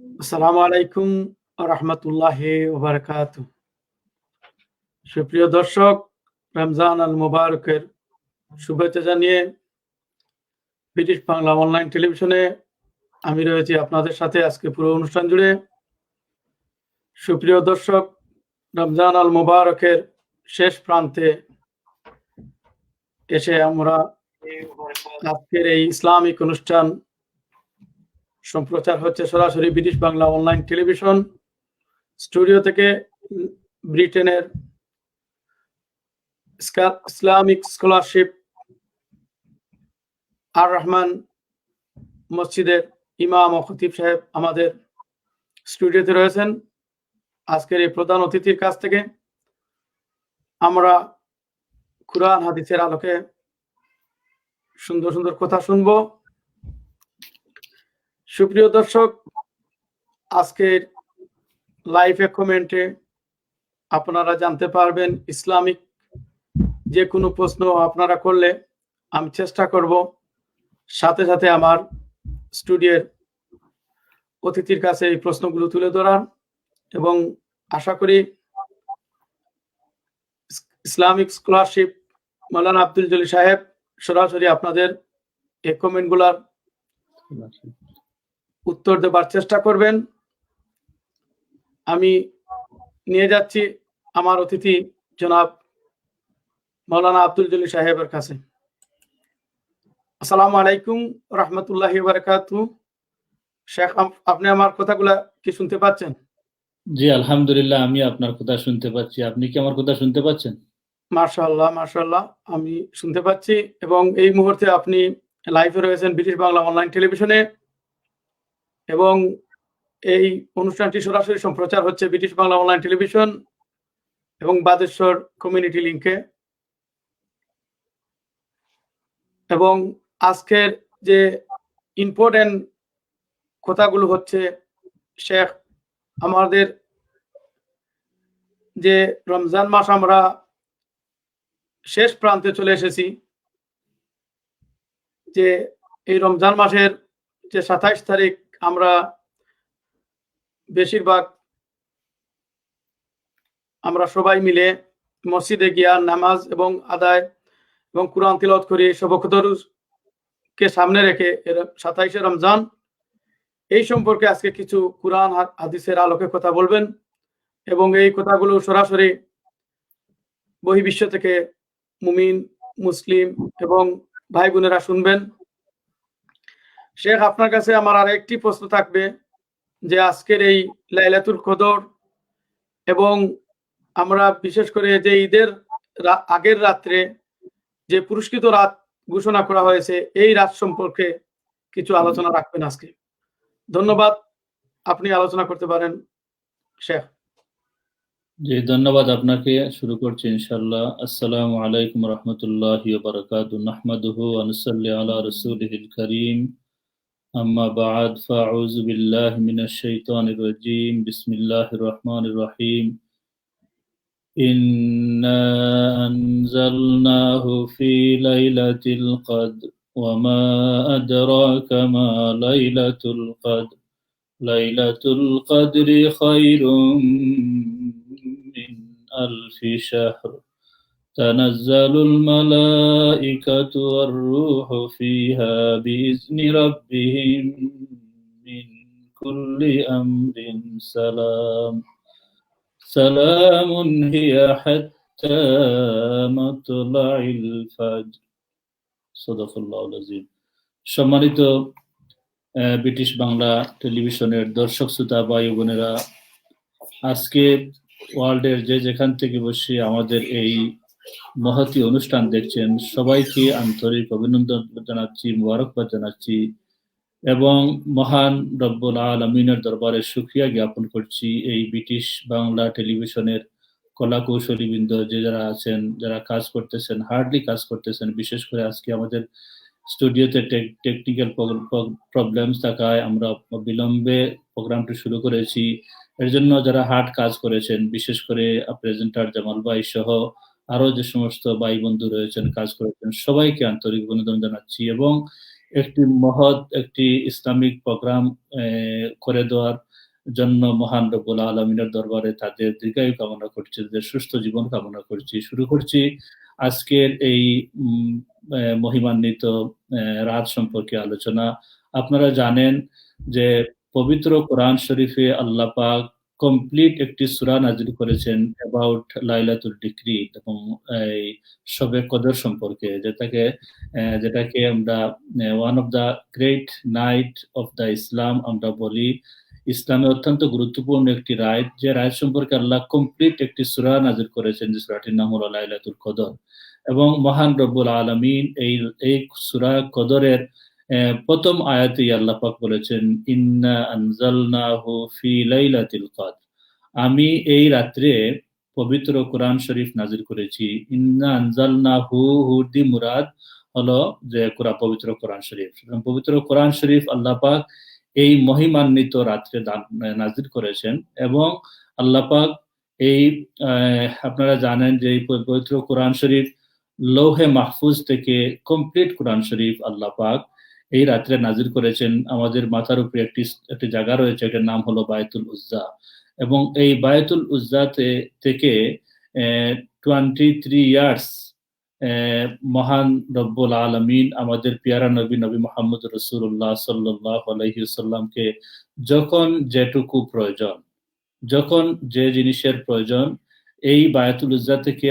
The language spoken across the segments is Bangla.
আসসালামু আলাইকুম রহমতুল্লাহি ওয়া বারাকাতুহু। সুপ্রিয় দর্শক, রমজান আল মুবারকের শুভেচ্ছা জানিয়ে ব্রিটিশ বাংলা অনলাইন টেলিভিশনে আমি রয়েছি আপনাদের সাথে আজকে পুরো অনুষ্ঠান জুড়ে। সুপ্রিয় দর্শক, রমজান আল মুবারকের শেষ প্রান্তে এসে আমরা আজকের এই ইসলামিক অনুষ্ঠান সম্প্রচার হচ্ছে সরাসরি British Bangla online television studio থেকে ব্রিটেনের ইসলামিক স্কলারশিপ আর রহমান মসজিদের ইমাম ও খতিব সাহেব আমাদের স্টুডিওতে রয়েছেন। আজকের এই প্রধান অতিথির কাছ থেকে আমরা কুরআন হাদিসের আলোকে সুন্দর সুন্দর কথা শুনব। সুপ্রিয় দর্শক, আজকের লাইভে কমেন্টে আপনারা জানতে পারবেন ইসলামিক যে কোনো প্রশ্ন আপনারা করলে আমি চেষ্টা করব সাথে সাথে আমার স্টুডিওর অতিথির কাছে এই প্রশ্নগুলো তুলে ধরার, এবং আশা করি ইসলামিক স্কলারশিপ মাওলানা আব্দুল জলিল সাহেব সরাসরি আপনাদের এই কমেন্টগুলোর উত্তর দেবার চেষ্টা করবেন। আমি নিয়ে যাচ্ছি আমার অতিথি জনাব মাওলানা আব্দুল জলিল সাহেবের কাছে। আসসালামু আলাইকুম রহমতুল্লাহি ওয়া বারাকাতুহু। শেখ, আপনি আমার কথাগুলা কি শুনতে পাচ্ছেন? জি, আলহামদুলিল্লাহ, আমি আপনার কথা শুনতে পাচ্ছি। আপনি কি আমার কথা শুনতে পাচ্ছেন? মাশাআল্লাহ, মাশাআল্লাহ, আমি শুনতে পাচ্ছি। এবং এই মুহূর্তে আপনি লাইভে রয়েছেন ব্রিটিশ বাংলা অনলাইন টেলিভিশনে, এবং এই অনুষ্ঠানটি সরাসরি সম্প্রচার হচ্ছে ব্রিটিশ বাংলা অনলাইন টেলিভিশন এবং বাদেশ্বর কমিউনিটি লিংকে। এবং আজকের যে ইম্পর্টেন্ট কথাগুলো হচ্ছে, শেখ, আমাদের যে রমজান মাস আমরা শেষ প্রান্তে চলে এসেছি, যে এই রমজান মাসের যে 27 তারিখ আমরা বেশিরভাগ আমরা সবাই মিলে মসজিদে গিয়া নামাজ এবং আদায় এবং কুরআন তিলাওয়াত করি শবে-কদরকে সামনে রেখে 27শে রমজান। এই সম্পর্কে আজকে কিছু কুরআন হাদিসের আলোকে কথা বলবেন, এবং এই কথাগুলো সরাসরি বহির্বিশ্ব থেকে মুমিন, মুসলিম এবং ভাই বোনেরা শুনবেন। শেখ, আপনার কাছে আমার আরেকটি প্রশ্ন থাকবে যে আজকের এই লাইলাতুল কদর এবং আমরা বিশেষ করে যে ঈদের আগের রাত্রে যে পুরস্কৃত রাত ঘোষণা করা হয়েছে, এই রাত সম্পর্কে কিছু আলোচনা রাখবেন আজকে। ধন্যবাদ, আপনি আলোচনা করতে পারেন শেখ। জি, ধন্যবাদ আপনাকে। শুরু করছি ইনশাআল্লাহ। আসসালামু আলাইকুম রহমতুল্লাহি ওয়া বারাকাতুহু। নাহমাদুহু ওয়া নুসাল্লি আলা রাসূলিহিল কারীম। আম্মা বা'দ, ফাআউযু বিল্লাহি মিনাশ শাইতানির রাজীম। বিসমিল্লাহির রহমানির রহিম। ইন্না আনজালনাহু ফি লাইলাতিল কদর ওয়া মা আদরাকা মা লাইলাতুল কদর। লাইলাতুল কদরি খায়রুম মিন আলফি শাহর। তানাজ্জালুল মালাইকাতু ওয়ার রূহু ফিহা বিইজনি রাব্বিহিম মিন কুল্লি আমরিন সালাম। সালামুন হিয়া হাত্তা মাতলাইল ফাজর। সাদাকাল্লাহুল আযীম। সম্মানিত ব্রিটিশ বাংলা টেলিভিশনের দর্শক শ্রোতা ভাই বোনেরা, আজকে ওয়ার্ল্ডের যে যেখান থেকে বসে আমাদের এই মহতী অনুষ্ঠান দেখছেন, সবাইকে আন্তরিক অভিনন্দন জানাচ্ছি, মুবারকবাদ জানাচ্ছি, এবং মহান রব্বুল আলামিনের দরবারে শুকরিয়া জ্ঞাপন করছি এই ব্রিটিশ বাংলা টেলিভিশনের কলা কৌশলীবৃন্দ যে যারা আছেন, যারা কাজ করতেছেন, হার্ডলি কাজ করতেছেন। বিশেষ করে আজকে আমাদের স্টুডিওতে টেকনিক্যাল প্রবলেমস থাকায় আমরা বিলম্বে প্রোগ্রামটি শুরু করেছি। এর জন্য যারা হার্ড কাজ করেছেন, বিশেষ করে প্রেজেন্টার জামাল ভাই সহ আরো যে সমস্ত ভাই বন্ধু রয়েছেন, কাজ করেছেন, সবাইকে আন্তরিক অভিনন্দন জানাচ্ছি। এবং একটি মহৎ একটি ইসলামিক প্রোগ্রাম করে দেওয়ার জন্য মহান রব্বুল আলমিনের দরবারে তাদের দীর্ঘায়ু কামনা করছি, তাদের সুস্থ জীবন কামনা করছি। শুরু করছি আজকের এই মহিমান্বিত রাত সম্পর্কে আলোচনা। আপনারা জানেন যে পবিত্র কোরআন শরীফে আল্লাহ পাক কমপ্লিট একটি সূরা নাজিল করেছেন অ্যাবাউট লাইলাতুল ডিক্রি এবং এই শবে কদর সম্পর্কে, যেটাকে আমরা one of the great night of the Islam আমরা বলি। ইসলামে অত্যন্ত গুরুত্বপূর্ণ একটি রাত, যে রাত সম্পর্কে আল্লাহ কমপ্লিট একটি সূরা নাজিল করেছেন, যে সূরাটির নাম হলো লাইলাতুল কদর। এবং মহান রব্বুল আলামিন এই সূরা কদরের প্রথম আয়াতেই আল্লাহ পাক বলেছেন, ইন্না আনজালনাহু ফি লাইলাতিল কদর, আমি এই রাত্রে পবিত্র কোরআন শরীফ নাজিল করেছি। ইন্না আনজালনাহু, হুদি মুরাদ হলো যে পবিত্র কোরআন শরীফ। পবিত্র কোরআন শরীফ আল্লাহ পাক এই মহিমান্বিত রাত্রে নাজিল করেছেন। এবং আল্লাহ পাক এই আপনারা জানেন যে এই পবিত্র কোরআন শরীফ লৌহে মাহফুজ থেকে কমপ্লিট কোরআন শরীফ আল্লাহ পাক এই রাত্রে নাজিল করেছেন। আমাদের মাথার উপরে একটি জায়গা রয়েছে, এটার নাম হলো বায়তুল উজ্জা। এবং এই বায়তুল উজ্জাতে থেকে 23 ইয়ার্স মহান রব্বুল আলামিন আমাদের পিয়ারা নবী মুহাম্মদ রাসূলুল্লাহ সাল্লাল্লাহু আলাইহি ওয়াসাল্লামকে যখন যেটুকু প্রয়োজন, যখন যে জিনিসের প্রয়োজন, এই বায়তুল উজ্জা থেকে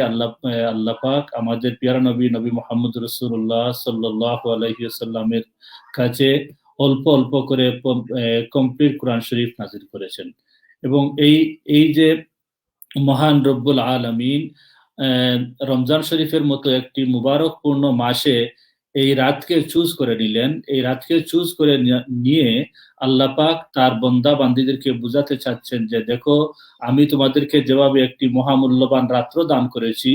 আল্লাহ পাক আমাদের পিয়ারা নবী মুহাম্মদ রাসূলুল্লাহ সাল্লাল্লাহু আলাইহি ওয়াসাল্লামের কাছে অল্প অল্প করে কমপ্লিট কোরআন শরীফ নাজিল করেছেন। এবং এই যে মহান রব্বুল আলামিন রমজান শরীফের মতো একটি মুবারকপূর্ণ মাসে এই রাতকে চুজ করে নিলেন। এই রাতকে চুজ করে নিয়ে আল্লাহ পাক তার বন্দা বান্দীদেরকে বুঝাতে চাচ্ছেন যে দেখো, আমি তোমাদেরকে যেভাবে একটি মহামূল্যবান রাত্র দান করেছি,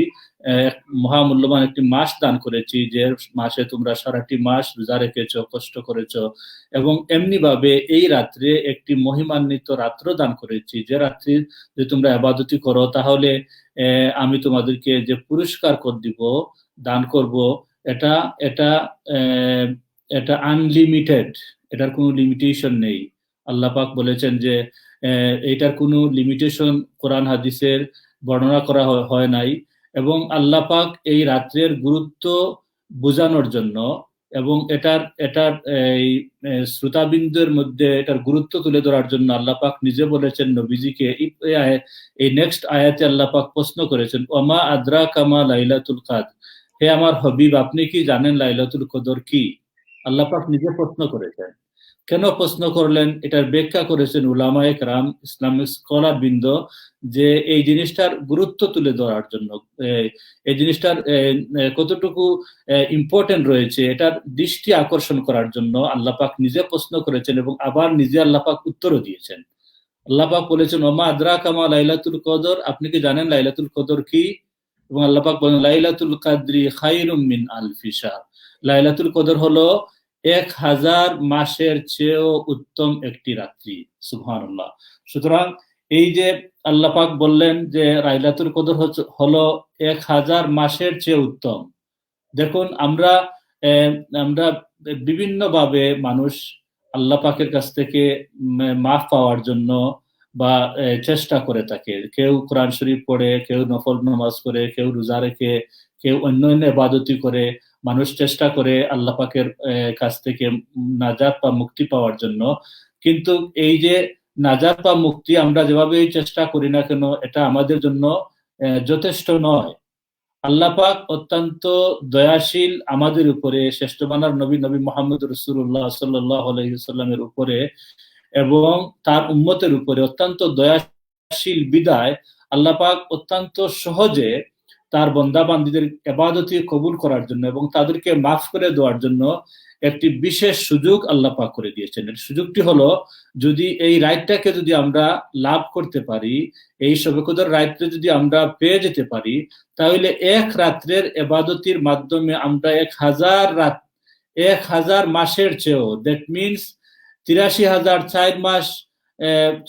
মহামূল্যবান একটি মাস দান করেছি, যে মাসে তোমরা সারাটি মাস রোজা রেখেছো, কষ্ট করেছো, এবং এমনি ভাবে এই রাত্রে একটি মহিমান্বিত রাত্র দান করেছি, যে রাত্রি যে তোমরা ইবাদতি করো তাহলে আমি তোমাদেরকে যে পুরস্কার দিব, দান করব, এটা এটা এটা আনলিমিটেড, এটার কোনো লিমিটেশন নেই। আল্লাহ পাক বলেছেন যে এটার কোনো লিমিটেশন কোরআন হাদিসের বর্ণনা করা হয় নাই। এবং আল্লাহ পাক এই রাত্রের গুরুত্ব বোঝানোর জন্য এবং এটার এই শ্রোতাবিন্দুর মধ্যে এটার গুরুত্ব তুলে ধরার জন্য আল্লাহ পাক নিজে বলেছেন নবীজিকে। এই নেক্সট আয়াতে আল্লাহ পাক প্রশ্ন করেছেন, ওমা আদরাকা মা লাইলাতুল কদর, হে আমার হবিব, আপনি কি জানেন লাইলাতুল কদর কি? আল্লাহ পাক নিজে প্রশ্ন করেছেন। কেন প্রশ্ন করলেন এটার ব্যাখ্যা করেছেন উলামায়ে কেরাম, ইসলামিক স্কলার বৃন্দ, যে এই জিনিসটার গুরুত্ব তুলে ধরার জন্য, এই জিনিসটার কতটুকু ইম্পর্টেন্ট রয়েছে এটার দৃষ্টি আকর্ষণ করার জন্য আল্লাহ পাক নিজে প্রশ্ন করেছেন এবং আবার নিজে আল্লাহ পাক উত্তরও দিয়েছেন। আল্লাহ পাক বলেছেন, ওমা আদরাকা মা লাইলাতুল কদর, আপনি কি জানেন লাইলাতুল কদর কি? এবং আল্লাহ পাক বলেন, লাইলাতুল কদরি খায়রুম মিন আলফি শাহর, লাইলাতুল কদর হলো 1000 মাসের চেয়েও উত্তম একটি রাত্রি। সুবহানাল্লাহ। সুতরাং এই যে আল্লাহ পাক বললেন যে লাইলাতুল কদর হলো 1000 মাসের চেয়ে উত্তম। দেখুন, আমরা বিভিন্ন ভাবে মানুষ আল্লাহ পাকের কাছ থেকে মাফ পাওয়ার জন্য বা চেষ্টা করে থাকে। কেউ কোরআন শরীফ পড়ে, কেউ নফল নামাজ করে, কেউ রোজা রেখে, কেউ অন্য ইবাদতি করে। মানুষ চেষ্টা করে আল্লাহ পাকের কাছ থেকে নাজাত বা মুক্তি পাওয়ার জন্য। কিন্তু এই যে নাজাত বা মুক্তি আমরা যেভাবে চেষ্টা করি না কেন, এটা আমাদের জন্য যথেষ্ট নয়। আল্লাহ পাক অত্যন্ত দয়াশীল আমাদের উপরে, শ্রেষ্ঠ বানার নবী মুহাম্মদ রাসূলুল্লাহ সাল্লাল্লাহু আলাইহি ওয়াসাল্লামের উপরে এবং তার উম্মতের উপরে অত্যন্ত দয়াশীল বিদায় আল্লাহ পাক অত্যন্ত সহজে তার বন্দা বান্দীদের ইবাদতকে কবুল করার জন্য এবং তাদেরকে মাফ করে দেওয়ার জন্য একটি বিশেষ সুযোগ আল্লাহ পাক করে দিয়েছেন। এর সুযোগটি হলো, যদি এই রাতটাকে যদি আমরা লাভ করতে পারি, এই শবে কদর রাতটা যদি আমরা পেয়ে যেতে পারি, তাহলে এক রাত্রের ইবাদতির মাধ্যমে আমরা 1000 মাসের চেয়েও, দ্যাট মিনস 83,000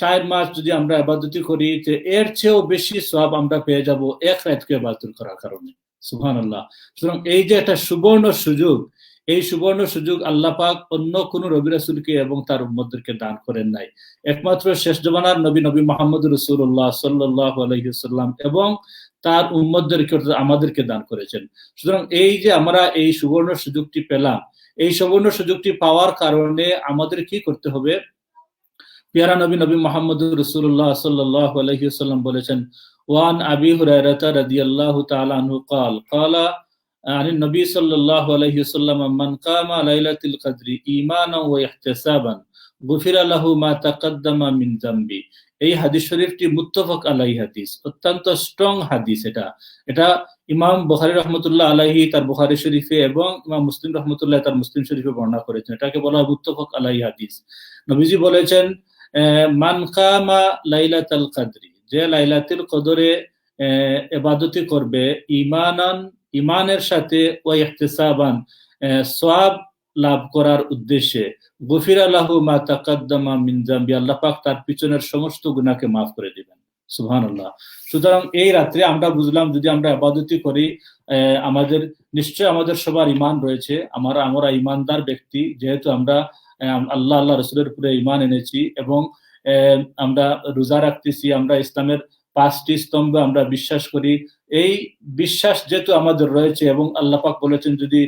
4 মাস যদি আমরা ইবাদতি করি, এর চেয়েও বেশি সওয়াব আমরা পেয়ে যাব এক রাতকে ইবাদত করার কারণে। সুবহানাল্লাহ। সুতরাং এই যে একটা সুবর্ণ সুযোগ, এই সুবর্ণ সুযোগ আল্লাহ পাক অন্য কোন নবী রাসূলকে এবং তার উম্মতদেরকে দান করেন নাই। একমাত্র শেষ জমানার নবী মুহাম্মদ রাসূলুল্লাহ সাল্লাল্লাহু আলাইহি ওয়াসাল্লাম এবং তার উম্মতদেরকে আমাদেরকে দান করেছেন। সুতরাং এই যে আমরা এই সুবর্ণ সুযোগটি পেলাম, এই সুবর্ণ সুযোগটি পাওয়ার কারণে আমাদের কি করতে হবে? পেয়ারা নবী মুহাম্মদ রাসূলুল্লাহ সাল্লাল্লাহু আলাইহি ওয়াসাল্লাম বলেছেন, ওয়ান আবি হুরায়রা রাদিয়াল্লাহু তাআলা আনহু قال قال عن النبي صلى الله عليه وسلم من قام ليلة القدر إيمانا واحتسابا غفر له ما تقدم من ذنبه। এই হাদিস শরীফটি মুত্তাফাক আলাইহি হাদিস, অত্যন্ত স্ট্রং হাদিস। এটা ইমাম বুখারী রাহমাতুল্লাহ আলাইহি তার বুখারী শরীফে এবং ইমাম মুসলিম রাহমাতুল্লাহ তার মুসলিম শরীফে বর্ণনা করেছেন। এটাকে বলা হয় মুত্তাফাক আলাইহি হাদিস। নবীজি বলেছেন, মান কামা লাইলাতুল কদরি, যে লাইলাতুল কদরে ইবাদতি করবে, ইমানের সাথে ওয়া ইহতিসাবান, সওয়াব লাভ করার উদ্দেশ্যে, গফিরা লাহু মা তাকাদ্দামা মিন যামবি, আল্লাহ পাক তার পিছনের সমস্ত গুনাহকে maaf করে দিবেন। সুবহানাল্লাহ। সুতরাং এই রাত্রে আমরা বুঝলাম, যদি আমরা ইবাদতি করি, আমাদের নিশ্চয় আমাদের সবার ঈমান রয়েছে, আমরা ঈমানদার ব্যক্তি, যেহেতু আমরা আল্লাহ রাসূলের উপরে ঈমান এনেছি এবং আমরা রোজা রাখতেছি, আমরা ইসলামের 5টি স্তম্ভে আমরা বিশ্বাস করি। এই বিশ্বাস যেহেতু আমাদের রয়েছে এবং আল্লাহ পাক বলেছেন, যদি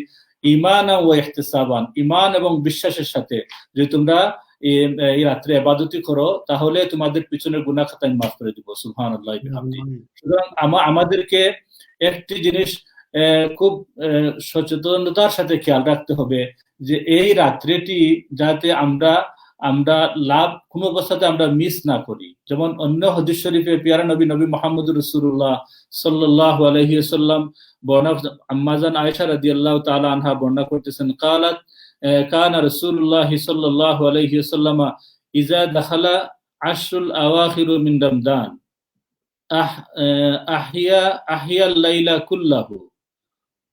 ঈমান ও ইহতিসাবান, ঈমান এবং বিশ্বাসের সাথে যদি তোমরা এই রাত্রে ইবাদতি করো, তাহলে তোমাদের পিছনের গুনাহ খাতা আমি maaf করে দিব। সুবহানাল্লাহ বিহামদি। সুতরাং আমাদেরকে একটি জিনিস খুব সচেতনতার সাথে খেয়াল রাখতে হবে, যে এই রাত্রিটি যাতে আমরা লাভ কোন অবস্থাতে আমরা মিস না করি। যেমন অন্য হাদিস শরীফে পেয়ারা নবী মুহাম্মদ রাসূলুল্লাহ সাল্লাল্লাহু আলাইহি ওয়াসাল্লাম বর্ণনা, আম্মাজান আয়েশা রাদিয়াল্লাহু তাআলা আনহা বর্ণনা করতেছেন, قالت كان رسول الله صلى الله عليه وسلم اذا دخل عشر الاواخر من رمضان احيا الليل كله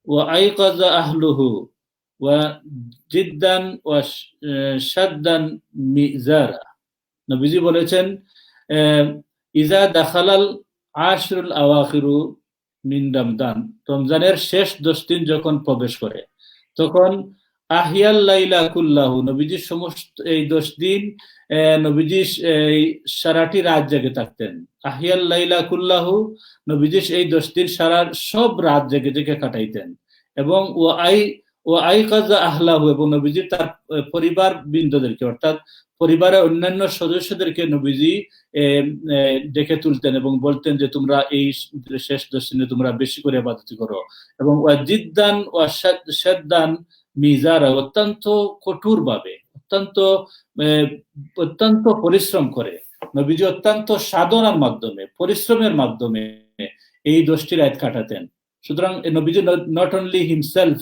وايقظ اهله وجدا وشدا مئزارا। নবীজি বলেছেন, ইজা দাখালাল আশরুল আওয়াখিরু মিন রমজান, রমজানের শেষ 10 দিন যখন প্রবেশ করে, তখন আহিয়াল লাইলা কুল্লাহু, নবীজি সমস্ত এই 10 দিন নবীজি সারাটি রাত জেগে থাকতেন। আহিয়াল লাইলা কুল্লাহু, নবীজি এই 10 দিন সব রাত জেগে কাটাইতেন। এবং ও আইকাজা আহলাহু, এবং নবীজি তার পরিবার বৃন্দদেরকে, অর্থাৎ পরিবারের অন্যান্য সদস্যদেরকে নবীজি ডেকে তুলতেন এবং বলতেন যে তোমরা এই শেষ 10 দিনে তোমরা বেশি করে ইবাদত করো। এবং ওয়াজিদ্দান ওয়াশাদ্দান মিজারা, অত্যন্ত কঠোর ভাবে, অত্যন্ত পরিশ্রম করে নবীজি অত্যন্ত সাধনার মাধ্যমে, পরিশ্রমের মাধ্যমে এই 10টি রাত কাটাতেন। সুতরাং নবীজি not only himself,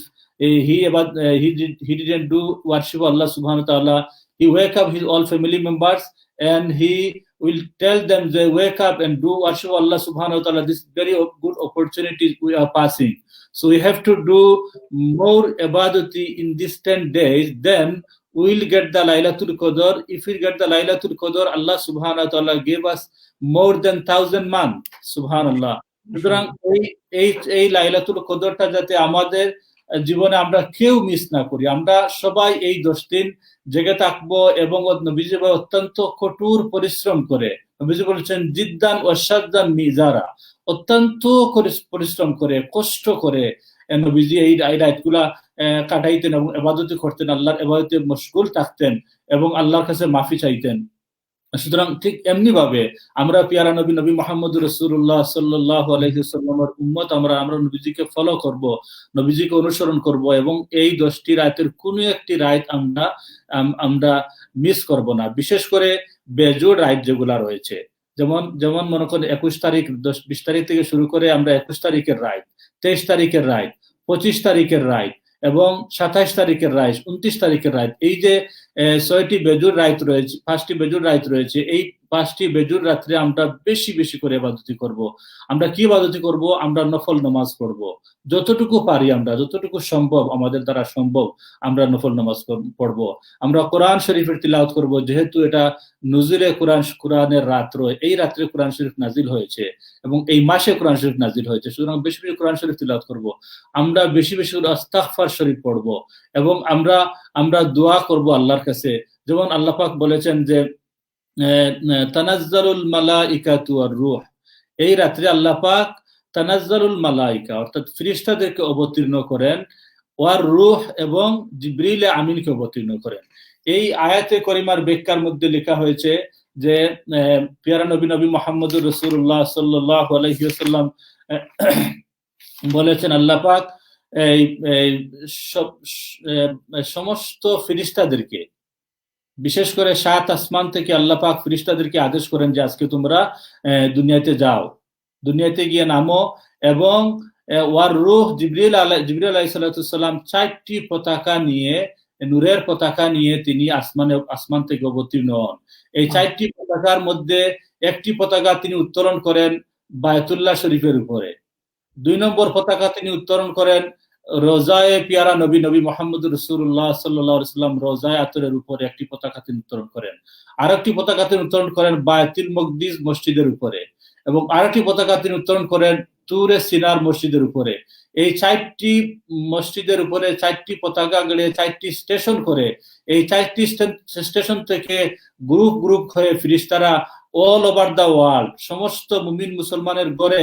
he didn't do worship Allah subhanahu wa ta'ala, he wake up his all family members and he will tell them they wake up and do worship Allah subhanahu wa ta'ala. This very good opportunity we are passing, so we have to do more ibadati in these 10 days, then we will get the Laylatul Qadr. If we get the Laylatul Qadr, Allah subhanahu wa ta'ala gave us more than 1000 months. Subhanallah. সুতরাং এই লাইলাতুল কদরটা যাতে আমাদের জীবনে আমরা কেউ মিস না করি, আমরা সবাই এই 10 দিন জেগে থাকবো এবং নবীজি অত্যন্ত কঠোর পরিশ্রম করে, নবীজি বলেছেন জিদ্দান ওয়াশাদ্দান মিজারা, অত্যন্ত পরিশ্রম করে, কষ্ট করে নবীজি এই রাতগুলা কাটাইতেন এবং ইবাদত করতেন, আল্লাহর ইবাদতে মশগুল থাকতেন এবং আল্লাহর কাছে মাফি চাইতেন। সুতরাং ঠিক এমনি ভাবে আমরা পেয়ারা নবী মুহাম্মদ রাসূলুল্লাহ সাল্লাল্লাহু আলাইহি ওয়াসাল্লামের উম্মত, আমরা নবীজিকে ফলো করব, নবীজিকে অনুসরণ করব এবং এই 10টি রাতের কোন একটি রাত আমরা মিস করব না। বিশেষ করে বেজোড় রাত যেগুলা রয়েছে, যেমন মনে করেন 21 তারিখ, 20 তারিখ থেকে শুরু করে আমরা 21 তারিখের রাত, 23 তারিখের রাত, 25 তারিখের রাত এবং 27 তারিখের রাত, 29 তারিখের রাত, এই যে 6টি বেজুর রাত রয়েছে, 5টি বেজুর রাত রয়েছে, এই 5টি বেজুর রাত্রে আমরা বেশি বেশি করে ইবাদতি করব। আমরা কি ইবাদতি করব? আমরা নফল নামাজ পড়ব, যতটুকু পারি আমরা, যতটুকু সম্ভব আমাদের দ্বারা সম্ভব আমরা নফল নামাজ পড়ব। আমরা কোরআন শরীফের তিলাওয়াত করব, যেহেতু এটা নুজুলে কোরআনের রাত্র, এই রাত্রে কোরআন শরীফ নাজিল হয়েছে এবং এই মাসে কোরআন শরীফ নাজিল হয়েছে, সুতরাং বেশি বেশি কোরআন শরীফ তিলাওয়াত করব। আমরা বেশি বেশি করে ইস্তিগফার শরীফ পড়ব এবং আমরা দোয়া করব আল্লাহর কাছে। যেমন আল্লাহ পাক বলেছেন যে তানাজ্জালুল মালাইকাতু ওয়ার রূহ, এই রাত্রে আল্লাহ পাক তানাজ্জালুল মালাইকা অর্থাৎ ফেরেশতাদেরকে অবতীর্ণ করেন, ওয়ার রূহ এবং জিবরিল আমিনকে অবতীর্ণ করেন। এই আয়াতে করিমার ব্যাখ্যার মধ্যে লেখা হয়েছে যে পিয়ারা নবী মুহাম্মদুর রাসূলুল্লাহ সাল্লাল্লাহু আলাইহি ওয়াসাল্লাম বলেছেন আল্লাহ পাক এই সমস্ত ফেরেশতাদেরকে, বিশেষ করে 7 আসমান থেকে আল্লাহ পাক ফেরেশতাদেরকে আদেশ করেন যে আজকে তোমরা দুনিয়াতে যাও, দুনিয়াতে গিয়ে নামো এবং ওয়ার রূহ জিবরিল আলাইহিস সালাম 4টি পতাকা নিয়ে, নূরের পতাকা নিয়ে তিনি আসমান থেকে অবতীর্ণ হন। এই 4টি পতাকার মধ্যে একটি পতাকা তিনি উত্তোলন করেন বায়তুল্লাহ শরীফের উপরে, 2 নম্বর পতাকা তিনি উত্তোলন করেন রোজায়ে পিয়ারা নবী মুহাম্মদুর রাসূলুল্লাহ সাল্লাল্লাহু আলাইহি ওয়াসাল্লাম রোজায়ে আতরের উপরে একটি পতাকা তিনি উত্তোলন করেন, আরেকটি পতাকা তিনি উত্তোলন করেন বায়তুল মুকদ্দিস মসজিদের উপরে এবং আরেকটি পতাকা তিনি উত্তোলন করেন তুরে সিনার মসজিদের উপরে। এই 4টি মসজিদের উপরে 4টি পতাকা গড়ে 4টি স্টেশন করে, এই 4টি স্টেশন থেকে গ্রুপ গ্রুপ হয়ে ফেরেশতারা অল ওভার দা ওয়ার্ল্ড সমস্ত মুমিন মুসলমানের ঘরে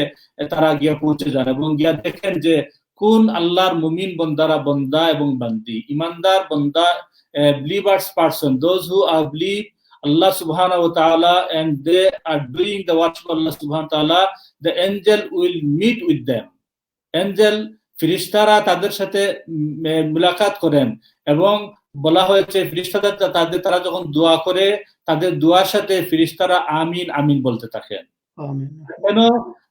তারা গিয়ে পৌঁছে যান এবং গিয়া দেখেন যে কোন আল্লাহর মুমিন বন্দা এবং বান্দি, ইমানদার বন্দা, believers person, those who are believe Allah subhanahu wa ta'ala and they are doing the worship of Allah subhanahu wa ta'ala, the angel will meet with them. Angel ফেরেশতারা তাদের সাথে মুলাকাত করেন এবং বলা হয়েছে ফেরেশতাদের তারা যখন দোয়া করে তাদের দোয়ার সাথে ফেরেশতারা আমিন আমিন বলতে থাকেন। কেন?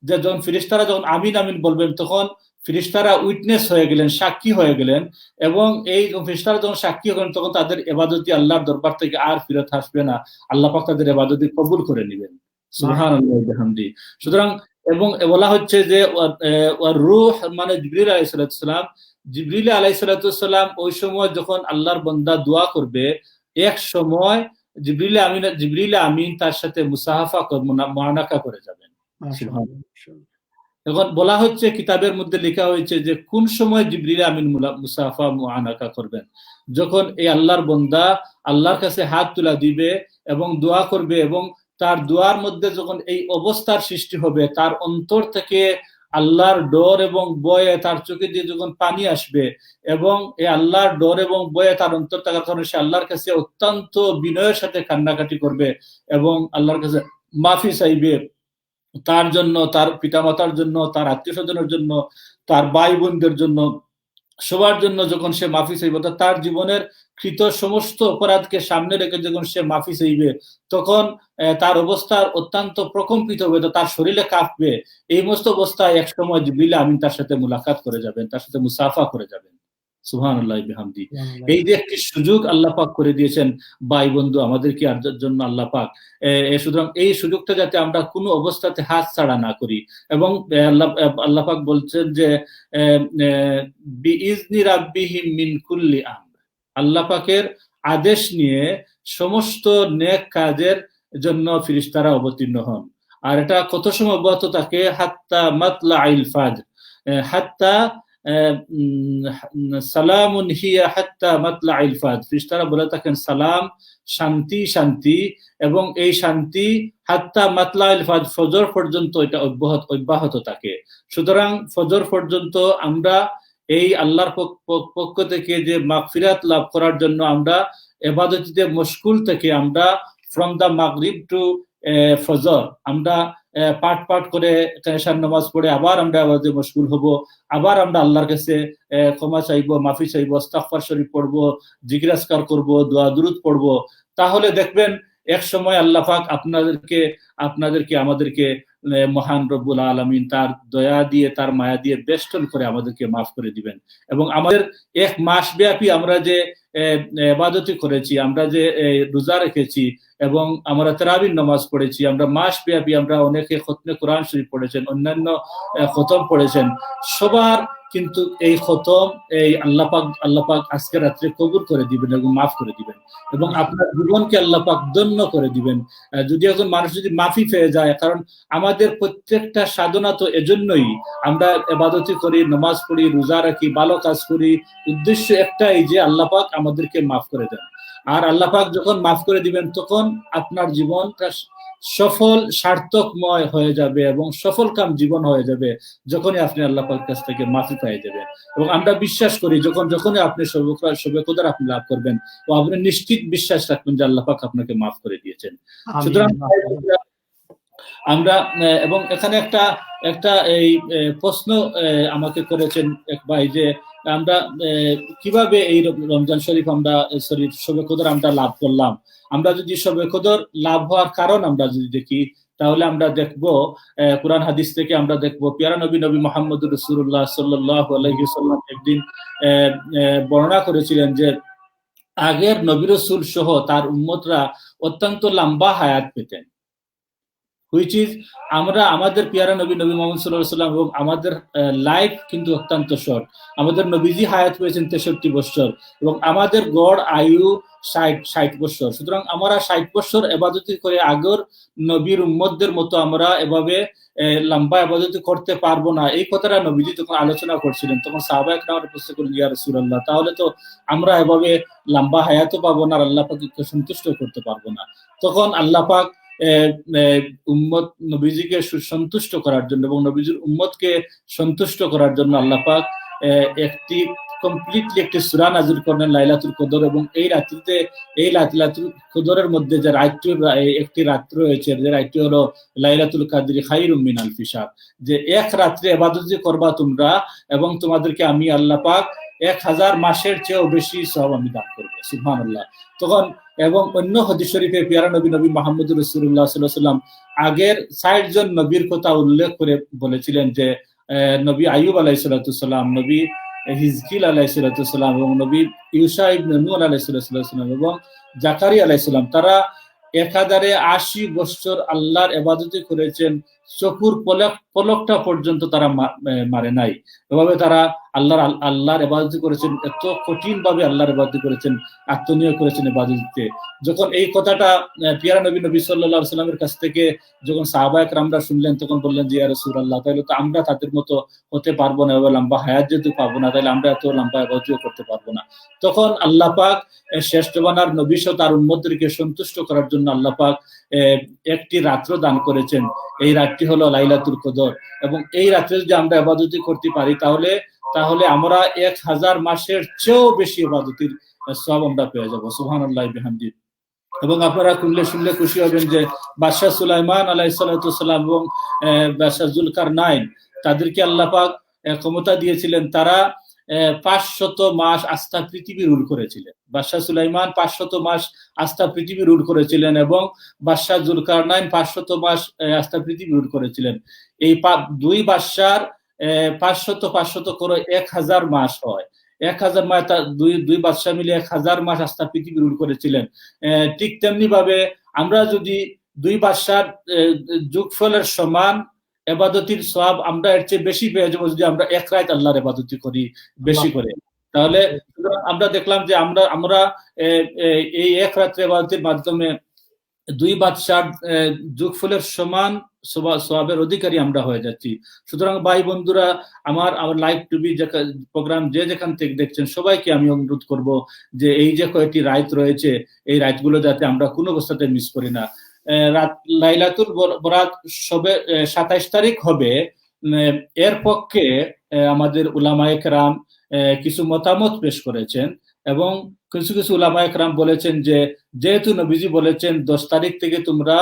যে যখন ফেরেশতারা যখন আমিন আমিন বলবেন তখন ফেরেশতারা উইটনেস হয়ে গেলেন, সাক্ষী হয়ে গেলেন এবং এই ফেরেশতারা যখন সাক্ষী হলেন তখন তাদের ইবাদতি আল্লাহর দরবার থেকে আর ফিরত আসবে না, আল্লাহ পাক তাদের ইবাদতি কবুল করে নেবেন। সুবহানাল্লাহ ওয়া বিহামদি। সুতরাং এবং বলা হচ্ছে যে রূহ মানে জিবরিল আলাইহিস সালাম, জিবরিল আলাইহিস সালাম ওই সময় যখন আল্লাহর বান্দা দোয়া করবে এক সময় জিবরিল আমিন তার সাথে মুসাহাফা মুআনাকা করে যাবেন। এখন বলা হচ্ছে কিতাবের মধ্যে লেখা হয়েছে যে কোন সময় জিবরিল আমিন মুসাফা মুআনাকা করবেন, যখন এই আল্লাহর বান্দা আল্লাহর কাছে হাত তুলা দিবে এবং দোয়া করবে এবং তার দোয়ার মধ্যে যখন এই অবস্থার সৃষ্টি হবে, তার অন্তর থেকে আল্লাহর ডর এবং ভয়ে তার চোখে দিয়ে যখন পানি আসবে এবং এই আল্লাহর ডর এবং ভয়ে তার অন্তর থাকার কারণে সে আল্লাহর কাছে অত্যন্ত বিনয়ের সাথে কান্নাকাটি করবে এবং আল্লাহর কাছে মাফি চাইবে, তার জন্য, তার পিতামাতার জন্য, তার আত্মীয় স্বজনের জন্য, তার ভাই বোনদের জন্য, সবার জন্য যখন সে মাফি চাইবে, তার জীবনের কৃত সমস্ত অপরাধকে সামনে রেখে যখন সে মাফি চাইবে তখন তার অবস্থার অত্যন্ত প্রকম্পিত হবে, তার শরীরে কাঁপবে। এই সমস্ত অবস্থায় এক সময় জিবরিল আমিন তার সাথে মুলাকাত করে যাবেন, তার সাথে মুসাফা করে যাবেন। সুবহানাল্লাহ বিহামদি। এই যে একটি সুযোগ আল্লাহ পাক করে দিয়েছেন ভাই বন্ধু আমাদেরকে আর জন্য আল্লাহ পাক, সুতরাং এই সুযোগটা যাতে আমরা কোনো অবস্থাতে হাত ছাড়া না করি এবং আল্লাহ পাক বলছেন যে বিইজনি রাব্বিহিম মিন কুল্লি আমর, আল্লাহ পাকের আদেশ নিয়ে সমস্ত নেক কাজের জন্য ফেরেশতারা অবতীর্ণ হন। আর এটা কত সময় অব্যাহত থাকে? হাত্তা মাতলাইল ফাজর, হাত্তা সালামুন হিয়া হাত্তা মাতলাইল ফাজর, ফেরেশতারা বলে থাকেন সালাম, শান্তি শান্তি, এবং এই শান্তি হাত্তা মাতলাইল ফাজর, ফজর পর্যন্ত এটা অব্যাহত থাকে। সুতরাং ফজর পর্যন্ত আমরা এই আল্লাহর পক্ষ থেকে যে মাগফিরাত লাভ করার জন্য আমরা ইবাদতিতে মশগুল থেকে আমরা ফ্রম দা মাগরিব টু ফজর আমরা পাঠ করে এশার নামাজ পড়ে আবার আমরা ইবাদতে মশগুল হব, আবার আমরা আল্লাহর কাছে ক্ষমা চাইবো, মাফি চাইবো, ইস্তিগফার শরীফ পড়বো, জিকির আজকার করবো, দোয়া দুরূদ পড়বো। তাহলে দেখবেন এক সময় আল্লাহ পাক আপনাদেরকে আমাদেরকে মহান রব্বুল আলামিন তার দয়া দিয়ে তার মায়া দিয়ে বেষ্টন করে আমাদেরকে মাফ করে দিবেন এবং আমাদের এক মাস ব্যাপী আমরা যে ইবাদতি করেছি, আমরা যে রোজা রেখেছি এবং আমরা তারাবির নামাজ পড়েছি, আমরা মাস ব্যাপী আমরা অনেকে খতমে কোরআন শরীফ পড়েছেন, অন্যান্য খতম পড়েছেন, সবার কিন্তু এই খতম এই আল্লাহ পাক আজকে রাত্রে কবুল করে দিবেন এবং মাফ করে দিবেন এবং আপনার জীবনকে আল্লাহ পাক ধন্য করে দিবেন। যদি একজন মানুষ যদি মাফি পেয়ে যায়, কারণ আমাদের প্রত্যেকটা সাধনা তো এজন্যই, আমরা ইবাদতি করি, নামাজ পড়ি, রোজা রাখি, ভালো কাজ করি, উদ্দেশ্য একটাই যে আল্লাহ পাক আমাদেরকে মাফ করে দেন। আর আল্লাহ পাক যখন মাফ করে দিবেন তখন আপনার জীবনটা সফল সার্থকময় হয়ে যাবে এবং সফল কাম জীবন হয়ে যাবে যখনই আপনি আল্লাহ পাকের কাছ থেকে মাফি পেয়ে যাবেন। এবং আমরা বিশ্বাস করি যখনই আপনি সবে কদর আপনি লাভ করবেন, ও আপনি নিশ্চিত বিশ্বাস রাখবেন যে আল্লাহ পাক আপনাকে মাফ করে দিয়েছেন। সুতরাং আমরা এবং এখানে একটা এই প্রশ্ন আমাকে করেছেন এক ভাই যে আমরা কিভাবে এই রমজান শরীফ আমরা শবে কদর আমরা লাভ করলাম। আমরা যদি শবে কদর লাভ হওয়ার কারণ আমরা যদি দেখি, তাহলে আমরা দেখব কুরআন হাদিস থেকে আমরা দেখব পিয়ারা নবী মুহাম্মদুর রাসূলুল্লাহ সাল্লাল্লাহু আলাইহি ওয়াসাল্লাম একদিন বর্ণনা করেছিলেন যে আগের নবী রাসূল সহ তার উম্মতরা অত্যন্ত লম্বা হায়াত পেতেন, হুইচ ইজ আমরা আমাদের পিয়ারা নবী মুহাম্মদ সাল্লাল্লাহু আলাইহি ওয়াসাল্লাম এবং আমাদের লাইফ কিন্তু অত্যন্ত শর্ট। আমাদের নবীজি হায়াত পেয়েছেন 63 বছর এবং আমাদের গড় আয়ু 60 বছর। সুতরাং আমরা 60 বছর ইবাদত করে আগের নবীর উম্মতদের মতো আমরা এভাবে লম্বা ইবাদত করতে পারবো না, এই কথাটা নবীজি যখন আলোচনা করছিলেন তখন সাহাবায়ে কেরাম প্রশ্ন করলেন, ইয়া রাসূলুল্লাহ, তাহলে তো আমরা এভাবে লম্বা হায়াতও পাবো না, আল্লাহ পাককে সন্তুষ্ট করতে পারবো না। তখন আল্লাহ পাক উম্মত নবীজিকে সুসন্তুষ্ট করার জন্য এবং নবীজির উম্মতকে সন্তুষ্ট করার জন্য আল্লাহ পাক একটি কমপ্লিটলি একটি সূরা নাযিল করলেন লাইলাতুল কদর। এবং এই রাত্রিতে এই লাইলাতুল কদরের মধ্যে যে একটি রাত্রি রয়েছে, যে রাত্রি হলো লাইলাতুল কাদরি খায়রুম মিন আলফি শাহর, যে এক রাত্রে ইবাদত করবা তোমরা এবং তোমাদেরকে আমি আল্লাহ পাক 1000 মাসের চেয়েও বেশি সওয়াব আমি দান করব। সুবহানাল্লাহ। তখন এবং অন্য হাদিস শরীফে পিয়ারা নবী মুহাম্মদুর রাসূলুল্লাহ সাল্লাল্লাহু আলাইহি ওয়াসাল্লাম আগের 60 জন নবীর কথা উল্লেখ করে বলেছিলেন যে নবী আইয়ুব আলাইহিস সালাম, নবী হিজকিল আলাইহিস সালাম এবং নবী ইউসা ইবনে নূন আলাইহিস সালাম এবং জাকারিয়া আলাইহিস সালাম, তারা 1080 বছর আল্লাহর ইবাদত করেছেন, চকুর পলকটা পর্যন্ত তারা মারে নাই। এভাবে তারা আল্লাহর ইবাদত করেছেন, এত কঠিন ভাবে আল্লাহর ইবাদত করেছেন, আত্মনিয়োগ করেছেন ইবাদতে। যখন এই কথাটা পিয়ারা নবী সাল্লাল্লাহু আলাইহি ওয়াসাল্লামের কাছ থেকে যখন সাহাবায়ে কেরামরা শুনলেন, তখন বললেন যে ইয়া রাসূলুল্লাহ, তাহলে তো আমরা তাদের মতো হতে পারবো না, এভাবে লম্বা হায়াত যেহেতু পাবো না, তাহলে আমরা এত লম্বা ইবাদত করতে পারবো না। তখন আল্লাহ পাক শ্রেষ্ঠ বানার নবী সহ তার উম্মতদেরকে সন্তুষ্ট করার জন্য আল্লাহ পাক একটি রাত্র দান করেছেন, এই রাতটি হলো লাইলাতুল কদর। এবং এই রাত্রে যদি আমরা ইবাদত করতে পারি তাহলে আমরা 1000 মাসের চেয়েও বেশি ইবাদতের সওয়াব আমরা পেয়ে যাব। সুবহানাল্লাহি বিহামদি। এবং আপনারা শুনলে খুশি হবেন যে বাদশাহ সুলাইমান আলাইহিস সালাম এবং বাদশাহ যুলকারনাইন, তাদেরকে আল্লাহ পাক ক্ষমতা দিয়েছিলেন, তারা 500 মাস আস্থা পৃথিবী রুল করেছিলেন। বাদশাহ সুলাইমান 500 মাস আস্থা পৃথিবী রুল করেছিলেন এবং বাদশাহ যুলকারনাইন 500 মাস আস্থা পৃথিবী রুল করেছিলেন। এই দুই বাদশার 500 করে 1000 মাস হয়। 1000 মাস দুই বাদশা মিলে 1000 মাস আস্থা পৃথিবী রুল করেছিলেন। ঠিক তেমনি ভাবে আমরা যদি দুই বাদশার যোগফলের সমান ইবাদতের সওয়াব আমরা এর চেয়ে বেশি পেয়ে যাবো যদি আমরা এক রাত আল্লাহর ইবাদত করি বেশি করে। তাহলে আমরা দেখলাম যে আমরা এই এক রাত্রে ইবাদতের মাধ্যমে দুই বাদশার যোগফলের সমান সওয়াবের অধিকারী আমরা হয়ে যাচ্ছি। সুতরাং ভাই বন্ধুরা, আমার লাইভ টিভি প্রোগ্রাম যে যেখান থেকে দেখছেন সবাইকে আমি অনুরোধ করব যে এই যে কয়েকটি রাত রয়েছে, এই রাতগুলো যাতে আমরা কোনো অবস্থাতে মিস করি না। লাইলাতুল বরাত 27 তারিখ হবে। এর পক্ষে আমাদের উলামায়ে কেরাম কিছু মতামত পেশ করেছেন এবং কিছু উলামায়ে কেরাম বলেছেন যে যেহেতু নবীজি বলেছেন 10 তারিখ থেকে তোমরা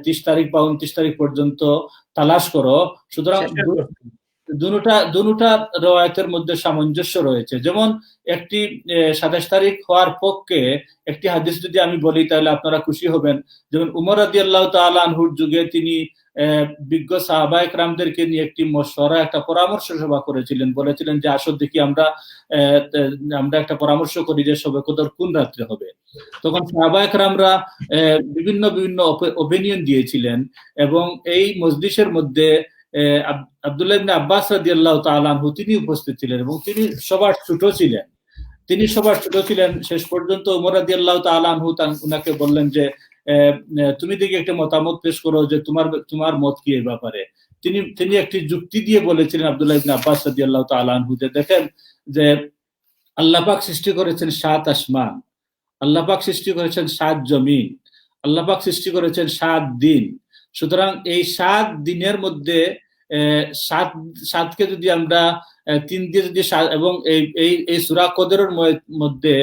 30 তারিখ বা 29 তারিখ পর্যন্ত তালাশ করো, সুতরাং দুটা রওয়ায়াতের মধ্যে সামঞ্জস্য রয়েছে। যেমন একটি 27 তারিখ হওয়ার পক্ষে একটি হাদিস যদি আমি বলি তাহলে আপনারা খুশি হবেন। যেমন উমর রাদিয়াল্লাহু তাআলা আনহুর যুগে তিনি বিজ্ঞ সাহাবা একরামদেরকে নিয়ে একটি মশওয়ারা, একটা পরামর্শ সভা করেছিলেন, বলেছিলেন যে আসো দেখি আমরা একটা পরামর্শ করি যে শবে কদর কোন রাত্রে হবে। তখন সাহাবা একরামরা বিভিন্ন বিভিন্ন ওপিনিয়ন দিয়েছিলেন এবং এই মজলিসের মধ্যে আব্দুল্লাহ ইবনে আব্বাস রাদিয়াল্লাহু তাআলা আনহু তিনি উপস্থিত ছিলেন এবং তিনি সবার ছোট ছিলেন। শেষ পর্যন্ত ওমর রাদিয়াল্লাহু তাআলা আনহু উনাকে বললেন যে তুমি দেখি একটা মতামত পেশ করো যে তোমার মত কি এই ব্যাপারে। তিনি একটি যুক্তি দিয়ে বলেছিলেন আব্দুল্লাহ ইবনে আব্বাস রাদিয়াল্লাহু তাআলা আনহু যে দেখেন যে আল্লাহ পাক সৃষ্টি করেছেন 7 আসমান, আল্লাহ পাক সৃষ্টি করেছেন 7 জমিন, আল্লাহ পাক সৃষ্টি করেছেন 7 দিন। সুতরাং এই 7 দিনের মধ্যে 7কে যদি আমরা 3 দিয়ে যদি এবং এই সূরা কদরের মধ্যে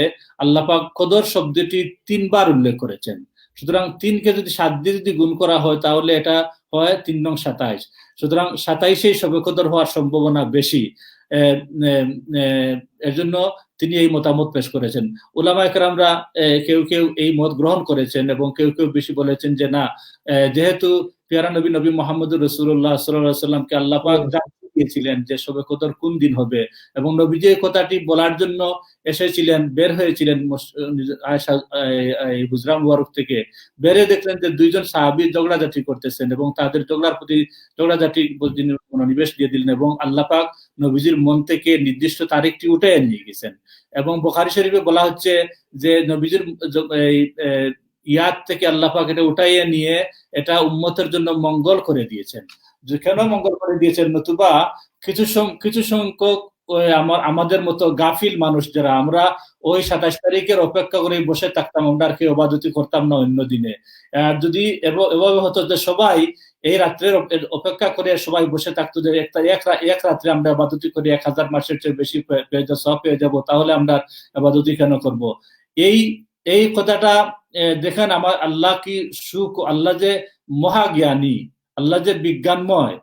আল্লাহ পাক কদর শব্দটি 3 বার উল্লেখ করেছেন। সুতরাং 3কে যদি 7 দিয়ে যদি গুণ করা হয় তাহলে এটা হয় 3 নং 27। সুতরাং 27এই শবে কদর হওয়ার সম্ভাবনা বেশি। এর জন্য তিনি এই মতামত পেশ করেছেন। উলামায়ে কেরামরা কেউ কেউ এই মত গ্রহণ করেছেন এবং কেউ কেউ বেশি বলেছেন যে না, যেহেতু পিয়ারা নবী মুহাম্মদুর রাসূলুল্লাহ সাল্লাল্লাহু আলাইহি ওয়াসাল্লামকে আল্লাহ পাক দিয়েছিলেন যে শবে কদর কোন দিন হবে এবং নবীজি এই কথাটি বলার জন্য এসেছিলেন, বের হয়েছিলেন আয়েশা হুজরা মুবারক থেকে। বেরে দেখলেন যে 2 জন সাহাবী ঝগড়াঝাটি করতেছেন এবং তাদের ঝগড়াঝাটি মনোনিবেশ দিয়ে দিলেন এবং আল্লাহ পাক নবীজির মন থেকে নির্দিষ্ট তারিখটি উঠে নিয়ে গেছেন। এবং বুখারী শরীফে বলা হচ্ছে যে নবীজির ইয়াদ থেকে আল্লাহ পাক এটা উঠাইয়ে নিয়ে এটা উম্মতের জন্য মঙ্গল করে দিয়েছেন। যে কেন মঙ্গল করে দিয়েছেন, নতুবা কিছু সংখ্যক আমাদের মতো গাফিল মানুষ যারা আমরা ওই 27 তারিখের অপেক্ষা করে বসে থাকতাম, আমরা আর কি ইবাদতি করতাম না অন্য দিনে। যদি এভাবে হতো যে সবাই এই রাত্রের অপেক্ষা করে সবাই বসে থাকতো যে এক রাত্রে আমরা ইবাদতি করি 1000 মাসের চেয়ে বেশি সওয়াব পেয়ে যাব, তাহলে আমরা ইবাদতি কেন করব? এই কথাটা দেখেন আমার আল্লাহ কি সুখ, আল্লাহ যে মহাজ্ঞানী, আল্লাহ যে বিজ্ঞানময়,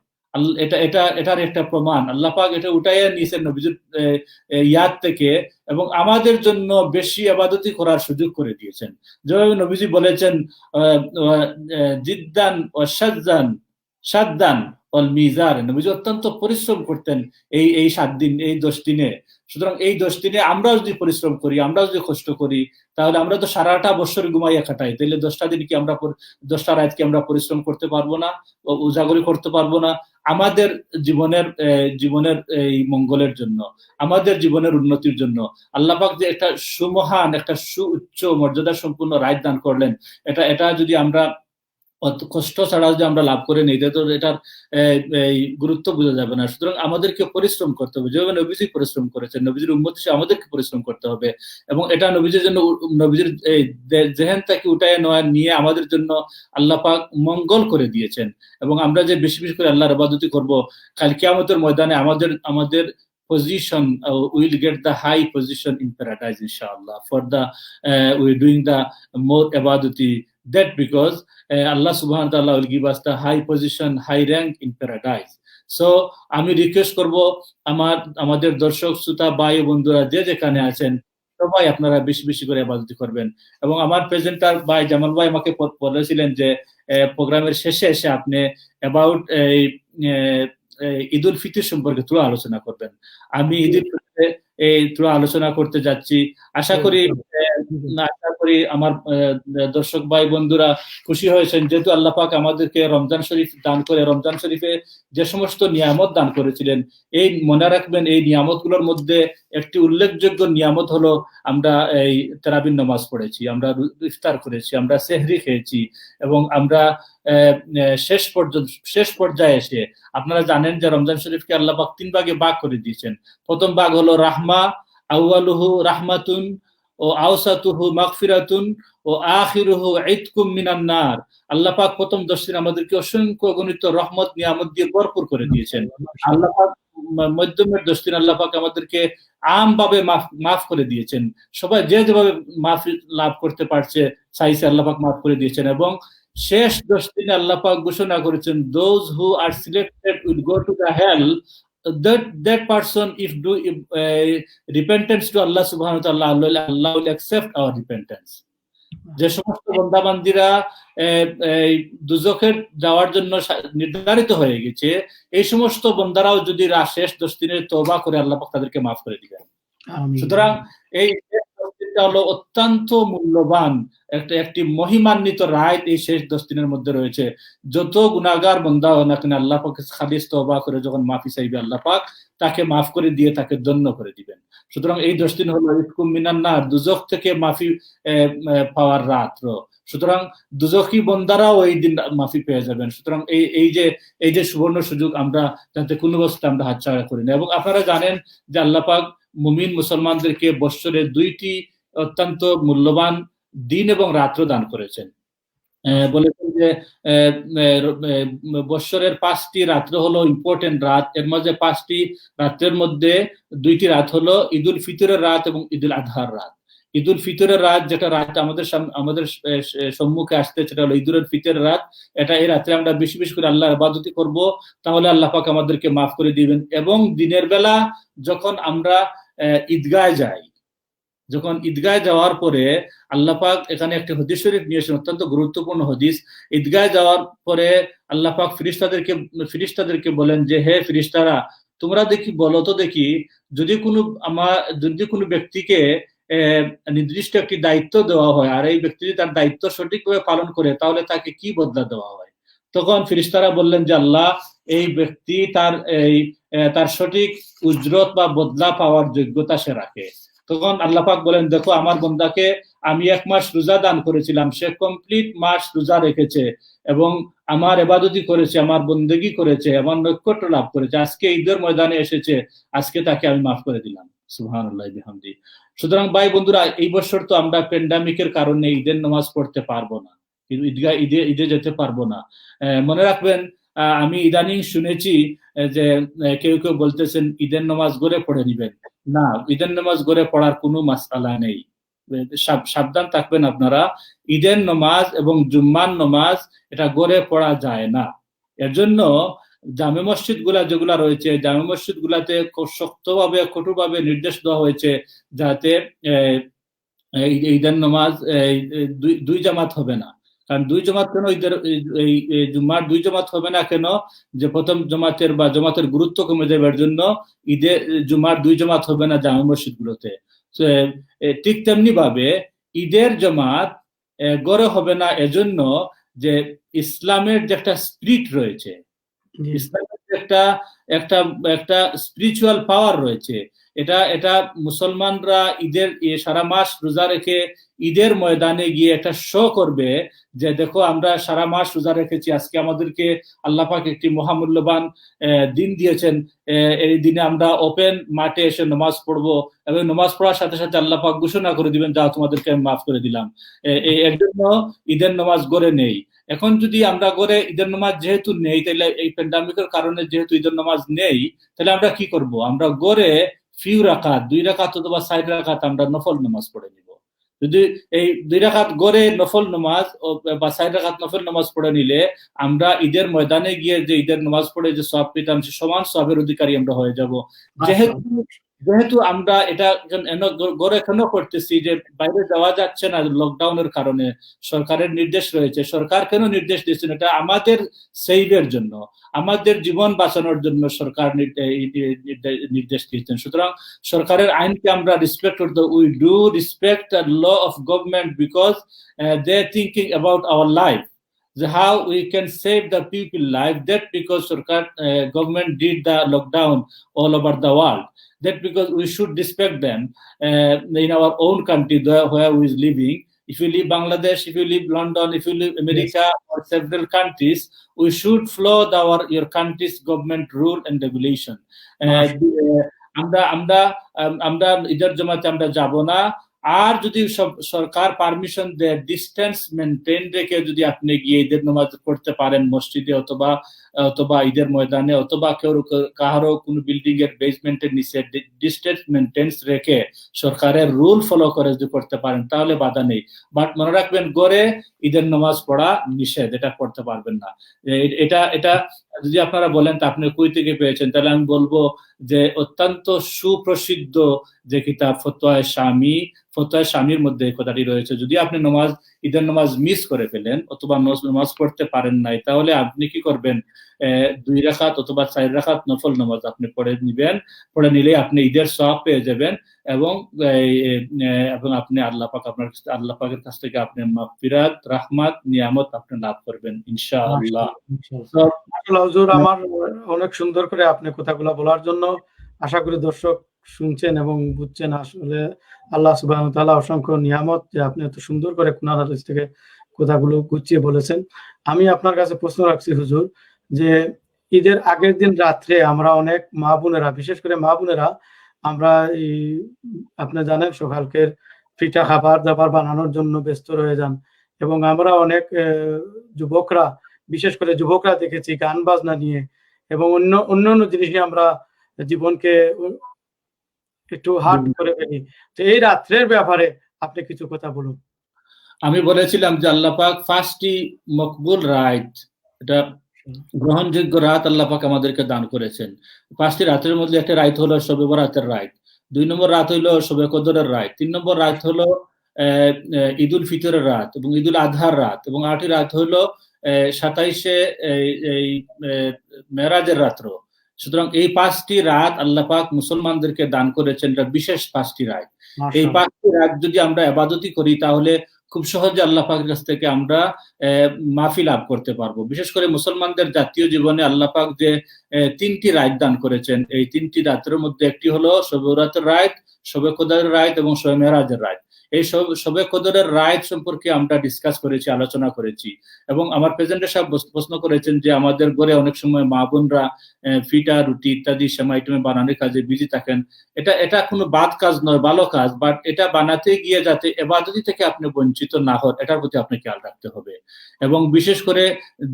এটার একটা প্রমাণ। আল্লাহ পাক এটা উঠাইয়া নিয়েছেন নবীজির ইয়াদ থেকে এবং আমাদের জন্য বেশি ইবাদতি করার সুযোগ করে দিয়েছেন। যেভাবে নবীজি বলেছেন জিদ্দান ওয়া শাদ্দান ওয়াল মিজার, নবীজি অত্যন্ত পরিশ্রম করতেন এই 7 দিন, এই 10 দিনে। সুতরাং এই 10 দিনে আমরা যদি পরিশ্রম করি, আমরা যদি কষ্ট করি, তাহলে আমরা তো সারাটা বছর ঘুমাইয়া কাটাই, তাহলে 10টা দিন কি আমরা 10টা রাত কি আমরা পরিশ্রম করতে পারবো না, উজাগরি করতে পারবো না? আমাদের জীবনের এই মঙ্গলের জন্য, আমাদের জীবনের উন্নতির জন্য আল্লাহ পাক যে একটা সুমহান, একটা সুউচ্চ মর্যাদা সম্পূর্ণ রায় দান করলেন, এটা যদি আমরা কষ্ট ছাড়া যদি আমরা লাভ করে নিই তো এটার গুরুত্ব বোঝা যাবে না। সুতরাং আমাদেরকে পরিশ্রম করতে হবে, যেভাবে নবীজি পরিশ্রম করেছেন, নবীজির উম্মত হিসেবে আমাদেরকে পরিশ্রম করতে হবে এবং এটা নবীজির জন্য, নবীজির জেহেন থেকে উঠায় নিয়ে আমাদের জন্য আল্লাহ পাক মঙ্গল করে দিয়েছেন। এবং আমরা যে বেশি বেশি করে আল্লাহর ইবাদত করব, কাল কিয়ামতের ময়দানে আমাদের position will get the high position in paradise inshallah for the we doing the more ibadati, that because Allah subhanahu wa ta'ala will give us the high position, high rank in paradise. So আমি রিকোয়েস্ট করব আমাদের দর্শক শ্রোতা ভাই বন্ধুরা যে যেখানে আছেন সবাই আপনারা বেশি বেশি করে ইবাদত করবেন। এবং আমার প্রেজেন্টার ভাই জামাল ভাই আমাকে বলেছিলেন যে প্রোগ্রামের শেষে এসে আপনি অ্যাবাউট ঈদ উল ফিতর সম্পর্কে তুলা আলোচনা করবেন। আমি ঈদ উল ফিতরে তুলা আলোচনা করতে যাচ্ছি। আশা করি আমার দর্শক ভাই বন্ধুরা খুশি হয়েছেন, যেহেতু আল্লাহ পাক আমাদেরকে রমজান শরীফ দান করে, রমজান শরীফে যে সমস্ত নিয়ামত দান করেছিলেন, এই মনে রাখবেন এই নিয়ামত গুলোর মধ্যে একটি উল্লেখযোগ্য নিয়ামত হলো আমরা এই তারাবির নামাজ পড়েছি, আমরা ইফতার করেছি, আমরা সেহরি খেয়েছি এবং আমরা শেষ পর্যায়ে এসে আপনারা জানেন যে রমজান শরীফকে আল্লাহ পাক 3 ভাগে ভাগ করে দিয়েছেন। প্রথম ভাগ হলো রাহমা, আউয়ালুহু রাহমাতুন ও আওসাতুহু মাগফিরাতুন ও আখিরুহু ইতকুম মিনান নার। আল্লাহ পাক প্রথম 10 দিন আমাদেরকে অসংখ্য গণিত রহমত নিয়ামত দিয়ে ভরপুর করে দিয়েছেন। আল্লাহ পাক মধ্যমের 10 দিন আল্লাহ পাক আমাদেরকে আমভাবে মাফ করে দিয়েছেন। সবাই যেভাবে মাফ লাভ করতে পারছে চাইছে আল্লাহ পাক মাফ করে দিয়েছেন। এবং শেষ 10 দিনে আল্লাহ পাক ঘোষণা করেছেন those who are selected will go to the hell, that person if do repentance to Allah subhanahu wa ta'ala, Allah will accept our repentance. যে সমস্ত বন্দাবান্দিরা এই দুজখের যাওয়ার জন্য নির্ধারিত হয়ে গেছে, এই সমস্ত বন্দারাও যদি শেষ 10 দিনের তওবা করে আল্লাহ পাক তাদেরকে মাফ করে দিবেন। সুতরাং এই হলো অত্যন্ত মূল্যবান একটি মহিমান্বিত রায় এই শেষ 10 দিনের মধ্যে রয়েছে। যত গুনাহগার বান্দা হোক না কেন, আল্লাহ পাক খালিস তওবা করে যখন মাফি চাইবে, আল্লাহ পাক তাকে মাফ করে দিয়ে তাকে ধন্য করে দিবেন। সুতরাং এই 10 দিন হলো ইতকুম মিনান নার, দুজখ থেকে মাফি পাওয়ার রাত। সুতরাং দুজখী বন্দারাও এই দিন মাফি পেয়ে যাবেন। সুতরাং এই যে সুবর্ণ সুযোগ আমরা যাতে কোনো অবস্থায় আমরা হাতছাড়া করি না। এবং আপনারা জানেন যে আল্লাহ পাক মুমিন মুসলমানদেরকে বৎসরে 2টি অত্যন্ত মূল্যবান দিন এবং রাত্র দান করেছেন। বলেছেন যে বৎসরের 5টি রাত্র হলো ইম্পর্টেন্ট রাত, এর মধ্যে 5টি রাত্রের মধ্যে 2টি রাত হলো ঈদুল ফিতরের রাত এবং ঈদুল আজহার রাত। ঈদুল ফিতরের রাত, যেটা রাত আমাদের সম্মুখে আসতে, সেটা হলো ঈদুল ফিতরের রাত। এই রাত্রে আমরা বেশি বেশি করে আল্লাহর ইবাদত করব, তাহলে আল্লাহ পাক আমাদেরকে মাফ করে দিবেন। এবং দিনের বেলা যখন আমরা ঈদগায় যাই, যখন ঈদগায় যাওয়ার পরে আল্লাহ পাক এখানে একটা হাদিস শরীফ নিয়েছেন, অত্যন্ত গুরুত্বপূর্ণ হাদিস। ঈদগায় যাওয়ার পরে আল্লাহ পাক ফিরিস্তাদেরকে বলেন যে, হে ফিরিস্তারা, তোমরা বলো তো দেখি, যদি কোনো ব্যক্তিকে নির্দিষ্ট একটি দায়িত্ব দেওয়া হয়, আর এই ব্যক্তি যদি তার দায়িত্ব সঠিকভাবে পালন করে, তাহলে তাকে কি বদলা দেওয়া হয়? তখন ফিরিস্তারা বললেন যে, আল্লাহ, এই ব্যক্তি তার সঠিক উজরত বা বদলা পাওয়ার যোগ্যতা সে রাখে। তখন আল্লাহ পাক বলেন, দেখো, আমার বান্দাকে আমি 1 মাস রোজা দান করেছিলাম, সে কমপ্লিট মাস রোজা রেখেছে এবং আমার ইবাদতি করেছে, আমার বন্দেগী করেছে, আমার নৈকট্য লাভ করেছে, আজকে ঈদের ময়দানে এসেছে, আজকে তাকে আমি মাফ করে দিলাম। সুবহানাল্লাহি বিহামদি। সুতরাং ভাই বন্ধুরা, এই বছর তো আমরা প্যান্ডামিকের কারণে ঈদের নামাজ পড়তে পারবো না, ঈদে যেতে পারবো না। মনে রাখবেন, আমি ইদানিং শুনেছি যে কেউ বলতেছেন ঈদের নামাজ ঘরে পড়ে নিবেন। না, ঈদের নামাজ ঘরে পড়ার কোনো মাসআলা নেই। সাবধান থাকবেন আপনারা। ঈদের নামাজ এবং জুম্মার নামাজ এটা ঘরে পড়া যায় না। এর জন্য জামে মসজিদ যেগুলা রয়েছে, জামে মসজিদ গুলাতে শক্তভাবে কঠোরভাবে নির্দেশ দেওয়া হয়েছে যাতে ঈদের নামাজ 2 জামাত হবে না। কারণ 2 জামাত কেন, এই জুম্মার 2 জামাত হবে না কেন? যে প্রথম জামাতের গুরুত্ব কমে যাবে, এর জন্য জুম্মার 2 জামাত হবে না জামে মসজিদ গুলোতে। ঠিক তেমনি ভাবে ঈদের জামাত গড়ে হবে না, এজন্য যে ইসলামের যে একটা স্পিরিট রয়েছে, ইসলামের একটা স্পিরিচুয়াল পাওয়ার রয়েছে, এটা মুসলমানরা ঈদের সারা মাস রোজা রেখে ঈদের ময়দানে গিয়ে একটা শো করবে যে, দেখো, আমরা সারা মাস রোজা রেখেছি, আজকে আমাদেরকে আল্লাহ পাক একটি মহামূল্যবান দিন দিয়েছেন, এই দিনে আমরা ওপেন মাঠে এসে নামাজ পড়বো এবং নামাজ পড়ার সাথে সাথে আল্লাহ পাক ঘোষণা করে দিবেন, যা তোমাদেরকে আমি মাফ করে দিলাম। এর জন্য ঈদের নামাজ গড়ে নেই। এখন যদি আমরা গড়ে ঈদের নামাজ যেহেতু নেই, তাহলে এই প্যান্ডামিকের কারণে যেহেতু ঈদের নামাজ নেই, তাহলে আমরা কি করব? আমরা গড়ে ফিউ রাকাত, 2 রাকাত অথবা 4 রাকাত আমরা নফল নামাজ পড়ে নিব। যদি এই 2 রাকাত গড়ে নফল নামাজ বা 4 রাকাত নফল নামাজ পড়ে নিলে, আমরা ঈদের ময়দানে গিয়ে যে ঈদের নামাজ পড়ে যে সওয়াব পেতাম, সে সমান সওয়াবের অধিকারী আমরা হয়ে যাব। যেহেতু আমরা এটা গড়ে কেন করতেছি যে বাইরে যাওয়া যাচ্ছে না লকডাউনের কারণে, সরকারের নির্দেশ রয়েছে। সরকার কেন নির্দেশ দিয়েছেন? এটা আমাদের সেভের জন্য, আমাদের জীবন বাঁচানোর জন্য সরকার নির্দেশ দিয়েছেন। সুতরাং সরকারের আইনকে আমরা রেসপেক্ট করতে, we do respect the law of government because they thinking about our life, how we can save the people life. That because government did the lockdown all over the world, that because we should respect them in our own country where we is living. If you live Bangladesh, if you live London, if you live America, yes, or several countries, we should follow your country's government rule and regulation. আমরা ঈদের জামাতে আমরা যাব না। আর যদি সরকার পারমিশন দেয়, ডিস্টেন্স মেনটেন রেখে যদি আপনি গিয়ে ঈদের নামাজ পড়তে পারেন মসজিদে অথবা ঈদের ময়দানে, অথবা কারো কোনো বিল্ডিং এর বেসমেন্টের নিচে ডিস্টেন্স মেনটেন্স রেখে সরকারের রুল ফলো করে যদি করতে পারেন, তাহলে বাধা নেই। বাট মনে রাখবেন, গড়ে ঈদের নামাজ পড়া নিষেধ, এটা পড়তে পারবেন না। এটা যদি আপনারা বলেন তা আপনি কই থেকে পেয়েছেন, তাহলে আমি বলবো যে অত্যন্ত সুপ্রসিদ্ধ যে কিতাব ফতোয়া শামীর মধ্যে এই কথাটি রয়েছে। যদি আপনি ঈদের নামাজ মিস করে ফেলেন অথবা নামাজ পড়তে পারেন নাই, তাহলে আপনি কি করবেন, 2 রাকাত অথবা 4 রাকাত নফল নামাজ আপনি পড়ে নিলে আপনি ঈদের সওয়াব পেয়ে যাবেন, এবং এবং আপনি আল্লাহ পাকের কাছ থেকে আপনি মাগফিরাত, রাহমাত, নিয়ামত আপনি লাভ করবেন ইনশাআল্লাহ। মাশাআল্লাহ হুজুর, আমার অনেক সুন্দর করে আপনি কথাগুলো বলার জন্য। আশা করি দর্শক শুনছেন এবং বুঝছেন। আসলে আল্লাহ সুবহানাহু ওয়া তাআলা অসংখ্য নিয়ামত যে আপনি এত সুন্দর করে কুরআন হাদিস থেকে কথাগুলো গুছিয়ে বলেছেন। আমি আপনার কাছে প্রশ্ন রাখছি হুজুর, যে ঈদের আগের দিন রাত্রে আমরা অনেক মা বোনেরা, বিশেষ করে মা বোনেরা, আমরা এই আপনি জানেন সকালকের পিঠা খাবার দাবার বানানোর জন্য ব্যস্ত রয়ে যান, এবং আমরা অনেক যুবকরা, বিশেষ করে যুবকরা দেখেছি গান বাজনা নিয়ে এবং অন্যান্য জিনিস নিয়ে আমরা জীবনকে একটু হার্ড করে ফেলি। তো এই রাত্রের ব্যাপারে আপনি কিছু কথা বলুন। আমি বলেছিলাম যে আল্লাহ পাক 5টি মকবুল রাত, এটা গ্রহণযোগ্য রাত আল্লাহ পাক আমাদেরকে দান করেছেন। 5টি রাতের মধ্যে একটা রাত হলো শবে বরাতের রাত, 2 নম্বর রাত হলো শবে কদরের রাত, 3 নম্বর রাত হলো ঈদুল ফিতরের রাত এবং ঈদুল আজহার রাত, এবং 8টি রাত হলো 27শে এই মেরাজের রাত্র। সুতরাং এই 5টি রাত আল্লাহ পাক মুসলমানদেরকে দান করেছেন, এটা বিশেষ 5টি রাত। এই 5টি রাত যদি আমরা ইবাদতি করি তাহলে খুব সহজে আল্লাহ পাকের কাছ থেকে আমরা মাফি লাভ করতে পারবো। বিশেষ করে মুসলমানদের জাতীয় জীবনে আল্লাহ পাক যে 3টি রাত দান করেছেন, এই 3টি রাতের মধ্যে একটি হলো শবে বরাতের রাত, শবে কদরের রাত এবং শবে মেরাজের রাত। এই শবে কদরের রাত সম্পর্কে আমরা ডিসকাস করেছি, আলোচনা করেছি, এবং আমার প্রেজেন্টার সাহেব প্রশ্ন করেছেন যে আমাদের ঘরে অনেক সময় মা বোনরা ফিটা, রুটি ইত্যাদি সেমাই টেমাই বানানোর কাজে বিজি থাকেন। এটা কোনো বাদ কাজ নয়, ভালো কাজ, বাট এটা বানাতে গিয়ে যাতে ইবাদতি থেকে আপনি বঞ্চিত না হন, এটার প্রতি আপনি খেয়াল রাখতে হবে। এবং বিশেষ করে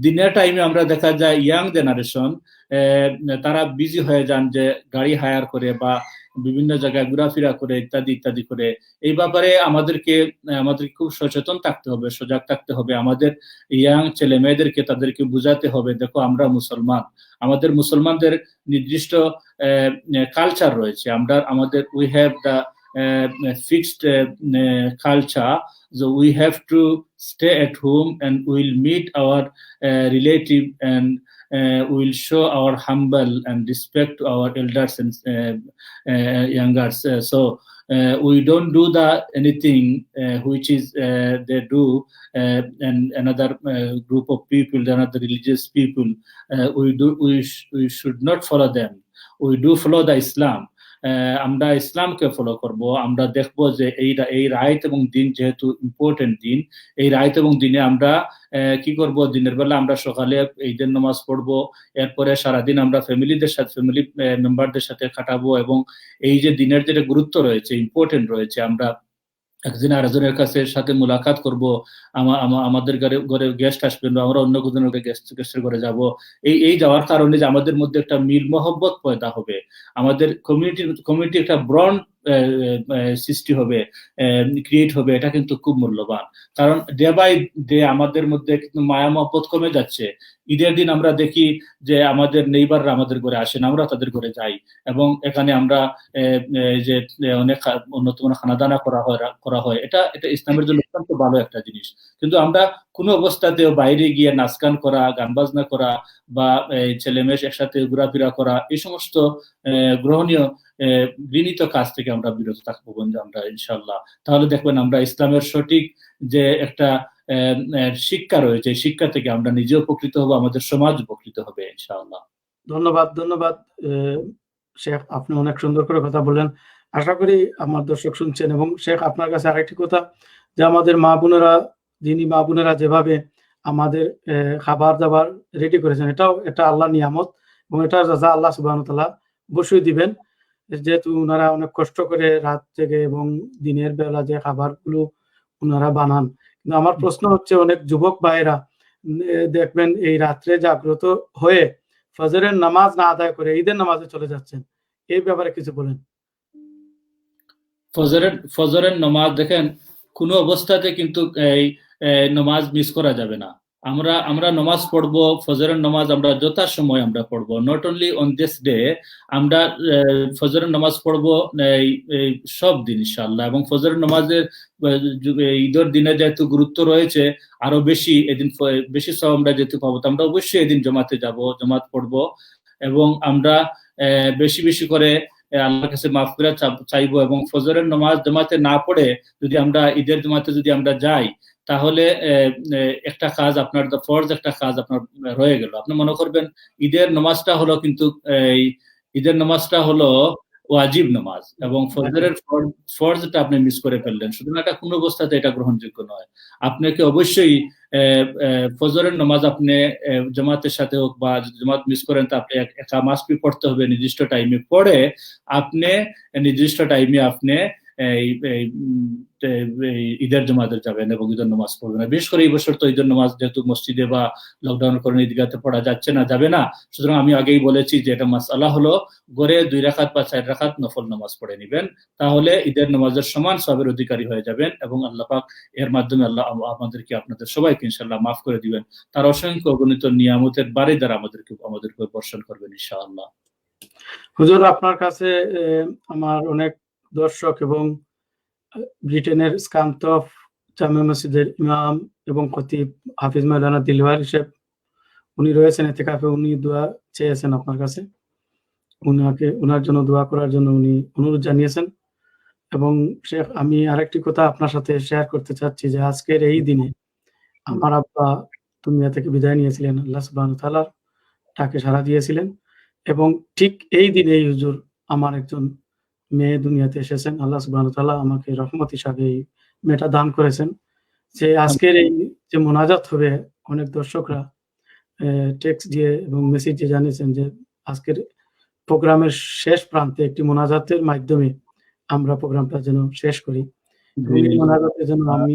দিনের টাইমে আমরা দেখা যায় ইয়াং জেনারেশন তারা বিজি হয়ে যান, যে গাড়ি হায়ার করে বা বিভিন্ন জায়গায় ঘোরাফেরা করে ইত্যাদি করে। এই ব্যাপারে আমাদেরকে খুব সচেতন থাকতে হবে, সজাগ থাকতে হবে। আমাদের ইয়াং ছেলে মেয়েদেরকে তাদেরকে বুঝাতে হবে, দেখো আমরা মুসলমান, আমাদের মুসলমানদের নির্দিষ্ট কালচার রয়েছে, আমাদের we have the fixed culture, so we have to stay at home and we'll meet our relative and we'll show our humble and respect to our elders and youngers. So we don't do anything which is they do, and another group of people, another religious people, we should not follow them. We do follow the Islam. আমরা ইসলামকে ফলো করব। আমরা দেখব যে এই রাত এবং দিন যেহেতু ইম্পর্টেন্ট দিন, এই রাত এবং দিনে আমরা কি করব, দিনের বেলা আমরা সকালে ঈদের নামাজ পড়বো, এরপরে সারাদিন আমরা ফ্যামিলি মেম্বারদের সাথে কাটাবো, এবং এই যে দিনের যেটা গুরুত্ব রয়েছে, ইম্পর্টেন্ট রয়েছে, আমরা একজন আরেকজনের সাথে মুলাকাত করব, আমাদের ঘরে গেস্ট আসবেন, আমরা অন্য কোন গেস্টের ঘরে যাব। এই যাওয়ার কারণে যে আমাদের মধ্যে একটা মিল মহব্বত পয়দা হবে, আমাদের কমিউনিটি একটা ব্রন্ড সৃষ্টি হবে, ক্রিয়েট হবে। এটা কিন্তু খুব মূল্যবান, কারণ ডে বাই ডে আমাদের মধ্যে কিন্তু মায়া মহব্বত কমে যাচ্ছে। ঈদের দিন আমরা দেখি যে আমাদের নেইবাররা আমাদের ঘরে আসেন, আমরা তাদের ঘরে যাই, এবং এখানে আমরা যে অনেক উন্নত খানাদানা করা হয়। এটা ইসলামের জন্য অত্যন্ত ভালো একটা জিনিস। কিন্তু আমরা কোনো অবস্থাতেও বাইরে গিয়ে নাচ গান করা, গান বাজনা করা বা ছেলে মেয়ে একসাথে ঘোরাফেরা করা, এই সমস্ত গ্রহণীয় ঘৃণিত কাজ থেকে আমরা বিরত থাকবো বন্ধু, আমরা ইনশাল্লাহ। তাহলে দেখবেন আমরা ইসলামের সঠিক যে একটা শিক্ষা রয়েছে, শিক্ষা থেকে আমরা নিজে উপকৃত হবো, আমাদের সমাজ উপকৃত হবে ইনশাআল্লাহ। ধন্যবাদ শেখ, আপনি অনেক সুন্দর করে কথা বললেন। আশা করি আমার দর্শক শুনছেন। এবং শেখ, আপনার কাছে আরেকটি কথা, যে আমাদের মা বোনেরা যেভাবে আমাদের খাবার দাবার রেডি করেছেন, এটা আল্লাহ নিয়ামত, এবং এটা যা আল্লাহ সুবহানাহু ওয়া তাআলা অবশ্যই দিবেন, যেহেতু ওনারা অনেক কষ্ট করে রাত থেকে এবং দিনের বেলা যে খাবারগুলো ওনারা বানান। কিন্তু আমার প্রশ্ন হচ্ছে, অনেক যুবক ভাইয়েরা দেখবেন এই রাত্রে জাগ্রত হয়ে ফজরের নামাজ না আদায় করে ঈদের নামাজে চলে যাচ্ছেন, এই ব্যাপারে কিছু বলেন। ফজরের নামাজ দেখেন, কোনো অবস্থাতে কিন্তু এই নামাজ মিস করা যাবে না। আমরা আমরা নামাজ পড়বো, ফজরের নামাজ আমরা যথাসময় আমরা পড়বো, not only on this day. আমরা ফজরের নামাজ পড়বো এই সব দিন ইনশাআল্লাহ। এবং ফজরের নামাজের ঈদের দিনে যেহেতু গুরুত্ব রয়েছে, আরো বেশি এদিন বেশি সব আমরা যেহেতু পাবো, তো আমরা অবশ্যই এদিন জমাতে যাব, জমাত পড়বো। এবং আমরা বেশি বেশি করে আল্লাহর কাছে মাগফিরাত চাইবো। এবং ফজরের নামাজ জমাতে না পড়ে যদি আমরা ঈদের জমাতে যদি আমরা যাই, তাহলে একটা কাজ আপনার ফরজ একটা কাজ আপনার রয়ে গেল। আপনি মনে করবেন ঈদের নামাজটা হলো, কিন্তু ঈদের নামাজটা হলো ওয়াজিব নামাজ, এবং ফজরের ফরজটা আপনি মিস করে ফেললেন। সুতরাং এটা কোনো অবস্থাতে এটা গ্রহণযোগ্য নয়। আপনাকে অবশ্যই ফজরের নামাজ আপনি জামাতের সাথে হোক বা জামাত মিস করেন, তা আপনি একা মাস্ট বি পড়তে হবে নির্দিষ্ট টাইমে। পড়ে আপনি নির্দিষ্ট টাইমে আপনি ঈদের জমাতে যাবেন এবং ঈদের নামাজ পড়বেন। বিশেষ করে এই বছর তো ঈদের নামাজ যেহেতু মসজিদে বা লকডাউনের কারণে ঈদগাতে পড়া যাচ্ছে না, যাবে না। সুতরাং আমি আগেই বলেছি যে এটা মাসআলা হলো, গড়ে 2 রাকাত বা 4 রাকাত নফল নামাজ পড়ে নেবেন, তাহলে ঈদের নামাজের সমান সওয়াবের অধিকারী হয়ে যাবেন। এবং আল্লাহ পাক এর মাধ্যমে আল্লাহ আমাদেরকে আপনাদের সবাইকে ইনশাআল্লাহ মাফ করে দিবেন। তার অসংখ্য অগণিত নিয়ামতের বাড়ি দ্বারা আমাদেরকে বর্ষণ করবেন ইনশাআল্লাহ। হুজুর, আপনার কাছে আমার অনেক দর্শক এবং ব্রিটেনের স্কান্তফ জামে মসজিদের ইমাম এবং খতিব হাফিজ মাওলানা দিলওয়ার সাহেব, উনি রয়েছেন এতেকাফে। উনি দোয়া চেয়েছেন আপনার কাছে, ওনার জন্য দোয়া করার জন্য উনি অনুরোধ জানিয়েছেন। এবং শেখ, আমি আরেকটি কথা আপনার সাথে শেয়ার করতে চাচ্ছি যে আজকের এই দিনে আমার আব্বা দুনিয়া থেকে বিদায় নিয়েছিলেন। আল্লাহ সুবহানাহু ওয়া তাআলার ডাকে সাড়া দিয়েছিলেন। এবং ঠিক এই দিনেই হুজুর আমার একজন মেয়ে দুনিয়াতে এসেছেন। আল্লাহ সুবহানাহু ওয়া তাআলা আমাকে রহমত হিসাবে এই মেয়েটা দান করেছেন। যে আজকের এই যে মোনাজাত হবে, অনেক দর্শকরা টেক্সট দিয়ে এবং মেসেজ দিয়ে জানিয়েছেন যে আজকের প্রোগ্রামের শেষ প্রান্তে একটি মোনাজাতের মাধ্যমে আমরা প্রোগ্রামটা যেন শেষ করি। এই মোনাজাতের জন্য আমি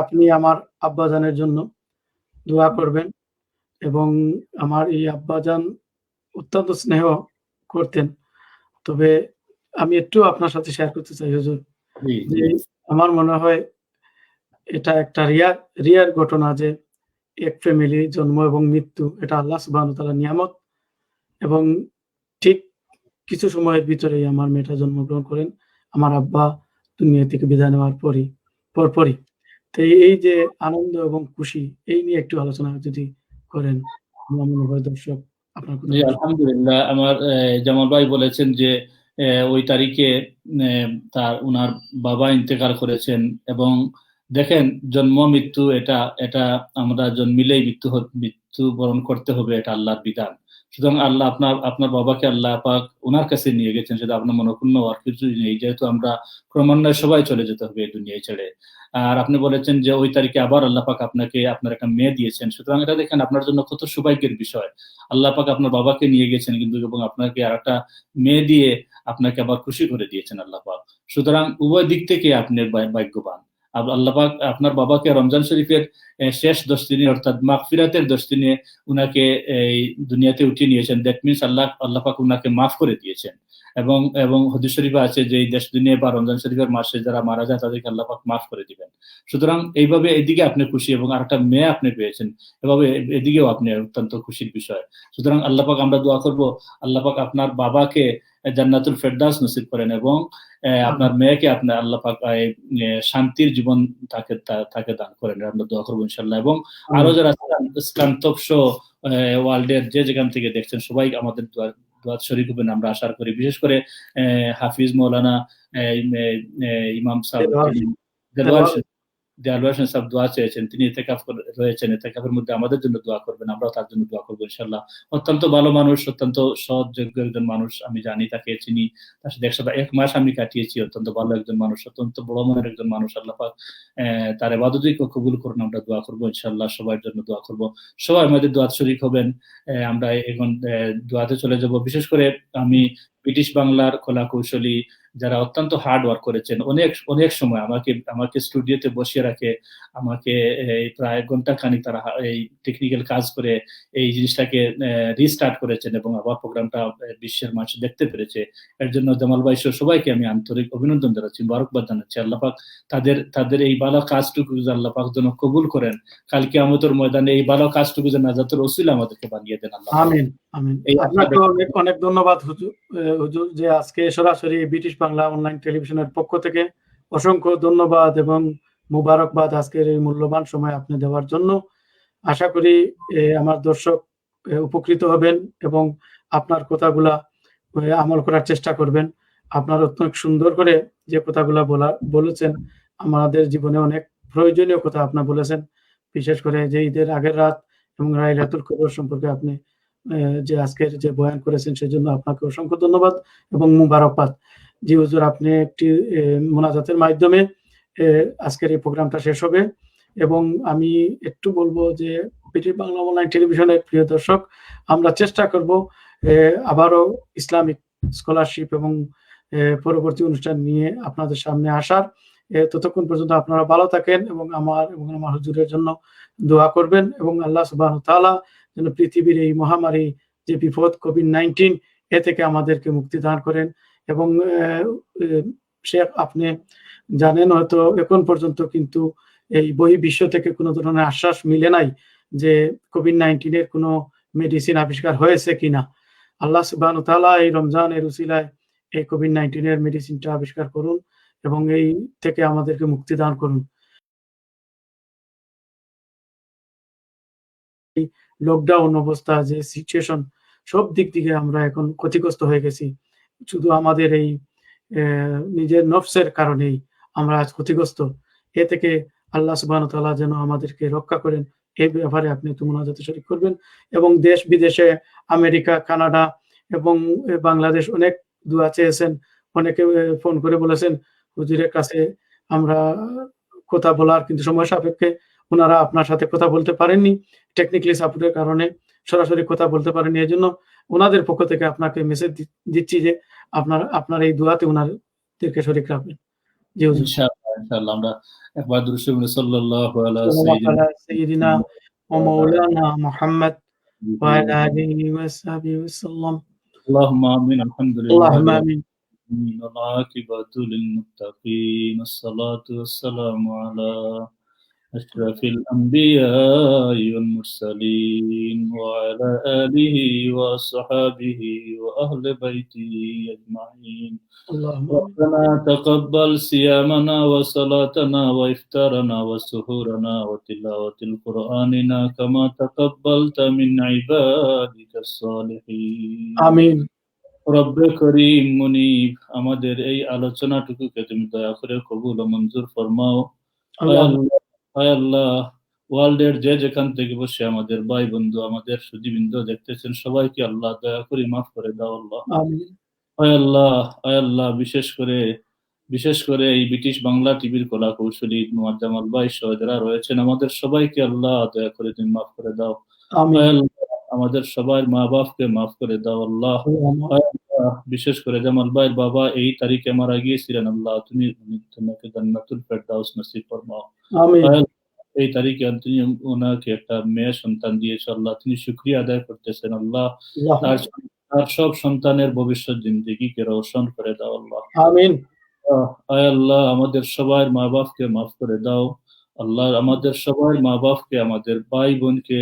আপনি আমার আব্বাজানের জন্য দোয়া করবেন। এবং আমার এই আব্বাজান অত্যন্ত স্নেহ করতেন। তবে আমি একটু আপনার সাথে শেয়ার করতে চাই হুজুর, যে আমার মনে হয় এটা একটা রিয়ার ঘটনা যে এক ফ্যামিলি জন্ম এবং মৃত্যু, এটা আল্লাহ সুবহানাহু ওয়া তাআলার নিয়ামত। এবং ঠিক কিছু সময়ের ভিতরেই আমার মেয়েটা জন্মগ্রহণ করেন আমার আব্বা দুনিয়া থেকে বিদায় নেওয়ার পরপরই। তো এই যে আনন্দ এবং খুশি, এই নিয়ে একটু আলোচনা যদি করেন, আমার মনে হয় দর্শক আপনার কথা। জি, আলহামদুলিল্লাহ। আমার জামাল ভাই বলেছেন যে ওই তারিখে ওনার বাবা ইন্তেকাল করেছেন। এবং দেখেন, জন্ম মৃত্যু এটা আমরা জন্মিলেই মৃত্যুবরণ করতে হবে, এটা আল্লাহর বিধান। সুতরাং আল্লাহ আপনার বাবাকে আল্লাহ পাক ওনার কাছে নিয়ে গেছেন, সেটা আপনার মনোক্ষুণ্ণ আর কিছুই নেই, যেহেতু আমরা ক্রমান্বয়ে সবাই চলে যেতে হবে এই দুনিয়ায় ছেড়ে। আর আপনি বলেছেন যে ওই তারিখে আবার আল্লাহ পাক আপনার একটা মেয়ে দিয়েছেন। সুতরাং এটা দেখেন আপনার জন্য কত সৌভাগ্যের বিষয়। আল্লাহ পাক আপনার বাবাকে নিয়ে গেছেন, কিন্তু এবং আপনাকে আর একটা মেয়ে দিয়ে আপনাকে আবার খুশি করে দিয়েছেন আল্লাহ পাক। সুতরাং উভয় দিক থেকে আপনি ভাগ্যবান। আল্লাহ পাক আপনার বাবাকে রমজান শরীফের শেষ 10 দিনে, অর্থাৎ মাগফিরাতের 10 দিনে উনাকে এই দুনিয়াতে উঠিয়ে নিয়েছেন। দ্যাট মিনস আল্লাহ পাক উনাকে মাফ করে দিয়েছেন। এবং হাদিস শরীফে আছে যে এই 10 দিনে বা রমজান শরীফের মাসে যারা মারা যায় তাদেরকে আল্লাহ পাক মাফ করে দিবেন। সুতরাং এইভাবে এদিকে আপনি খুশি, এবং আরেকটা মেয়ে আপনি পেয়েছেন, এভাবে এদিকেও আপনি অত্যন্ত খুশির বিষয়। সুতরাং আল্লাহ পাক আমরা দোয়া করব, আল্লাহ পাক আপনার বাবাকে জান্নাতুল ফেরদাউস নসিব করেন, এবং আপনার মেয়েকে আপনার আল্লাহ পাক শান্তির জীবন তাকে দান করেন। আমরা দোয়া করবো ইনশাআল্লাহ। এবং আরো যারা স্কান্তপ শো ওয়ার্ল্ডের যে যেখান থেকে দেখছেন, সবাই আমাদের দোয়া শরীক হবেন আমরা আশা করি। বিশেষ করে হাফিজ মৌলানা ইমাম সাহেব দেওয়াল হোসেন সাহেব দোয়া চেয়েছেন, তিনি ইতিকাফ রয়েছেন, ইতিকাফের মধ্যে আমাদের জন্য দোয়া করবেন, আমরাও তার জন্য দোয়া করবো ইনশাআল্লাহ। অত্যন্ত ভালো মানুষ, অত্যন্ত সৎ যোগ্য একজন মানুষ, আমি জানি, তাকে চিনি, তার সাথে 1 মাস আমি কাটিয়েছি। অত্যন্ত ভালো একজন মানুষ, অত্যন্ত বড় মনের একজন মানুষ। আল্লাহ পাক তার ইবাদতকে কবুল করুন, আমরা দোয়া করবো ইনশাআল্লাহ। সবার জন্য দোয়া করবো, সবাই আমাদের দোয়া শরীক হবেন। আমরা এখন দোয়াতে চলে যাব। বিশেষ করে আমি ব্রিটিশ বাংলার কলা কৌশলী যারা অত্যন্ত হার্ড ওয়ার্ক করেছেন, অনেক সময় আমাকে স্টুডিওতে বসিয়ে রাখে, আমাকে প্রায় ঘন্টা খানিক তারা এই টেকনিক্যাল কাজ করে এই জিনিসটাকে রিস্টার্ট করেছেন এবং আবার প্রোগ্রামটা বিশ্বের মানুষ দেখতে পেরেছে। এর জন্য জামাল ভাই সহ সবাইকে আমি আন্তরিক অভিনন্দন জানাচ্ছি, মুবারকবাদ জানাচ্ছি। আল্লাহ পাক তাদের এই ভালো কাজটুকু আল্লাহ পাক যেন কবুল করেন, কালকে কিয়ামতের ময়দানে এই ভালো কাজটুকু যেন নাজাতের ওসিলা আমাদেরকে বানিয়ে দেন আল্লাহ। আমিন আমিন। আপনাকে অনেক অনেক ধন্যবাদ হুজুর যে আজকে সরাসরি ব্রিটিশ বাংলা অনলাইন টেলিভিশনের পক্ষ থেকে অসংখ্য ধন্যবাদ এবং মুবারকবাদ আজকের এই মূল্যবান সময় আপনি দেওয়ার জন্য। আশা করি আমার দর্শক উপকৃত হবেন এবং আপনার কথাগুলা আমল করার চেষ্টা করবেন। আপনার অত্যন্ত সুন্দর করে যে কথাগুলা বলেছেন, আমাদের জীবনে অনেক প্রয়োজনীয় কথা আপনার বলেছেন। বিশেষ করে যে ঈদের আগের রাত এবং লাইলাতুল কদর সম্পর্কে আপনি যে আজকের যে বয়ান করেছেন সেজন্য আপনাকে অসংখ্য ধন্যবাদ এবং মুবারকবাদ। জি হুজুর, আপনি একটি মোনাজাতের মাধ্যমে আজকের এই প্রোগ্রামটা শেষ হবে এবং আমি একটু বলবো যে ব্রিটিশ বাংলা অনলাইন টেলিভিশনের প্রিয় দর্শক, আমরা চেষ্টা করব আবারও ইসলামিক স্কলারশিপ এবং পরবর্তী অনুষ্ঠান নিয়ে আপনাদের সামনে আসার। ততক্ষণ পর্যন্ত আপনারা ভালো থাকেন এবং আমার হুজুরের জন্য দোয়া করবেন এবং আল্লাহ সুবহানাহু ওয়া তাআলা যেন পৃথিবীর এই মহামারী যে বিপদ কোভিড-19 এ থেকে আমাদেরকে মুক্তি দান করেন। এবং শেখ, আপনি জানেন হয়তো এখন পর্যন্ত কিন্তু এই বহির্বিশ্ব থেকে কোনো ধরনের আশ্বাস মিলে নাই যে কোভিড-19 এর কোনো মেডিসিন আবিষ্কার হয়েছে কিনা। আল্লাহ সুবহানাহু ওয়া তাআলা এই রমজানের উসিলায় এই কোভিড-19 এর মেডিসিনটা আবিষ্কার করুন এবং এই থেকে আমাদেরকে মুক্তি দান করুন। লকডাউন অবস্থা যে সিচুয়েশন, সব দিক থেকে আমরা এখন ক্ষতিগ্রস্ত হয়ে গেছি। শুধু আমাদের এই নিজের নফসের কারণেই আমরা আজ ক্ষতিগ্রস্ত। এ থেকে আল্লাহ সুবহানাহু ওয়া তাআলা যেন আমাদেরকে রক্ষা করেন, এই ব্যাপারে আপনি একটু মুনাজাতে শরীক করবেন। এবং দেশ বিদেশে আমেরিকা, কানাডা এবং বাংলাদেশ অনেক দোয়া চেয়েছেন। অনেকে ফোন করে বলেছেন হুজুরের কাছে আমরা কথা বলার, কিন্তু সময় সাপেক্ষে ওনারা আপনার সাথে কথা বলতে পারেননি। টেকনিক্যালি সাপোর্টের কারণে সরাসরি কথা বলতে পারেননি। এজন্য ওনাদের পক্ষ থেকে আপনাকে মেসেজ দিচ্ছি যে আপনার এই দোয়াতে ওনাদেরকে শরীক রাখবেন। জি হুজুর। ইনশাআল্লাহ আমরা একবার দুরূদ শরীফ সাল্লাল্লাহু আলা সাইয়্যিদিনা ওয়া মাওলানা মুহাম্মদ ওয়া আলা আলিহি ওয়া সাহবিহি ওয়াসাল্লাম। আল্লাহুম্মা আমিন। আলহামদুলিল্লাহ। আল্লাহুম্মা আমিন। والعاقبة للمتقين والصلاة والسلام على أشرف الأنبياء والمرسلين وعلى آله وصحبه وأهل بيته أجمعين. ربنا تقبل صيامنا وصلاتنا وإفطارنا وسحورنا وتلاوة القرآننا كما تقبلت من عبادك الصالحين. آمين. রব্বে করিম মুনিব, আমাদের এই আলোচনাটুকুকে তুমি দয়া করে কবুল ও মঞ্জুর ফরমাও। আয় আল্লাহ, ওয়ার্ল্ডের যে যেখান থেকে বসে আমাদের ভাই বন্ধু, আমাদের সুধীবৃন্দ দেখতেছেন, সবাইকে আল্লাহ দয়া করে মাফ করে দাও আল্লাহ। আয় আল্লাহ, বিশেষ করে এই ব্রিটিশ বাংলা টিভির কলা কৌশলী মোহাম্মদ জামাল ভাই সহ যারা রয়েছেন, আমাদের সবাইকে আল্লাহ দয়া করে তুমি মাফ করে দাও। আমাদের সবার মা বাপকে মাফ করে দাও আল্লাহ। বিশেষ করে জামাল ভাইয়ের বাবা এই তারিখে মারা গিয়েছিলেন, আল্লাহ তুমি তোমাকে জান্নাতুল ফেরদাউস নসিব ফরমাও। এই তারিখে তুমি ওনাকে একটা মেয়ে সন্তান দিয়েছো আল্লাহ, তুমি শুকরিয়া আদায় করতেছেন আল্লাহ। তার সব সন্তানের ভবিষ্যৎ জিন্দেগিকে রোশন করে দাও আল্লাহ। আমিন। আয় আল্লাহ, আমাদের সবার মা বাপকে মাফ করে দাও আল্লাহ। আমাদের সবার মা বাপকে, আমাদের ভাই বোনকে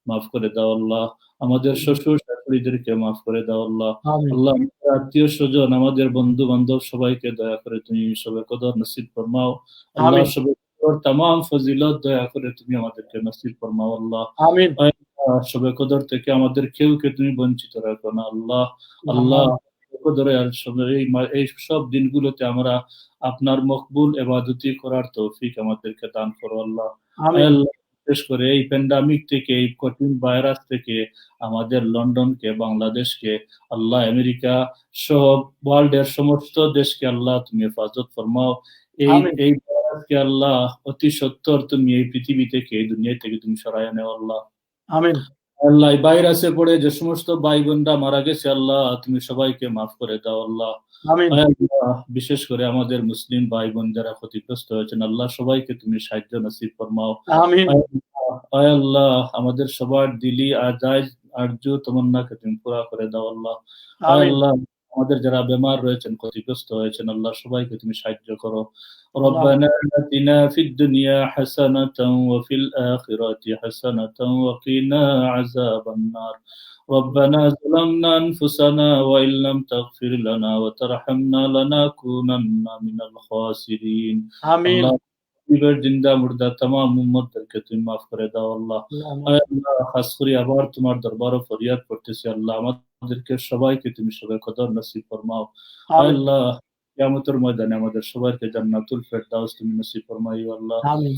মাফ করে দাও আল্লাহ। আমাদের শ্বশুর শাশুড়িদেরকে মাফ করে দাও আল্লাহ। আল্লাহ, আত্মীয় স্বজন, আমাদের বন্ধু বান্ধব সবাইকে দয়া করে তুমি সবে কদর নসিব ফরমাও আল্লাহ। সবে কদর তামাম ফজিলত দয়া করে তুমি আমাদেরকে নসিব ফরমাও আল্লাহ। আমিন। সবে কদর থেকে আমাদের কেউকে তুমি বঞ্চিত রাখো না আল্লাহ। আল্লাহ, এই সব দিনগুলোতে আমরা আপনার মকবুল ইবাদতি করার তৌফিক আমাদেরকে দান করো আল্লাহ। বিশেষ করে এই প্যান্ডামিক থেকে, এই কঠিন ভাইরাস থেকে আমাদের লন্ডনকে, বাংলাদেশকে আল্লাহ, আমেরিকা সব ওয়ার্ল্ডের সমস্ত দেশকে আল্লাহ তুমি হেফাজত ফরমাও। এই ভাইরাসকে আল্লাহ অতি সত্বর তুমি এই পৃথিবী থেকে, এই দুনিয়া থেকে তুমি সরায় নেও আল্লাহ। আমিন। আল্লাহ এই ভাইরাসে পড়ে যে সমস্ত ভাই বোনরা মারা গেছে আল্লাহ তুমি সবাইকে মাফ করে দাও আল্লাহ। আমিন আল্লাহ বিশেষ করে আমাদের মুসলিম ভাই বোন যারা ক্ষতিগ্রস্ত হয়েছেন আল্লাহ সবাইকে তুমি সাহায্য নসিব ফরমাও। আমিন আয় আল্লাহ আমাদের সবার দিলি আজাইজ আরজু তমন্নাকে তুমি পুরা করে দাও আল্লাহ। আয় আমিন আল্লাহ আমাদের যারা বেমার রয়েছেন ক্ষতিগ্রস্ত হয়েছেন আল্লাহ সবাইকে তুমি সাহায্য করো। আল্লাহ ربنا آتنا في الدنيا حسنة وفي الآخرة حسنة وقنا عذاب النار ربنا ظلمنا أنفسنا وإن لم تغفر لنا وترحمنا لنكونن من الخاسرين আমিন আল্লাহ পৃথিবীর জিন্দা মুর্দা तमाम উম্মতদেরকে তুমি মাফ করে দাও আল্লাহ। আয় আল্লাহ খাস করে আবার তোমার দরবারে ফরিয়াদ করতেছি আল্লাহ আমাদেরকে সবাইকে তুমি সবাই কদর নসিব ফরমাও। আয় আমিন আল্লাহ কিয়ামতের ময়দানে আমাদের সবাইকে জান্নাতুল ফেরদাউস তুমি নসিব ফরমাইও আল্লাহ। আমিন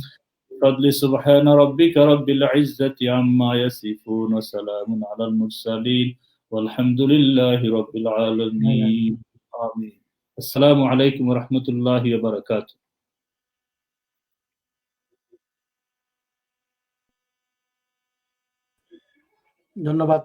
بفضل سبحان ربك رب العزة عما يصفون وسلام على المرسلين والحمد لله رب العالمين آمين السلام عليكم ورحمة الله وبركاته ধন্যবাদ।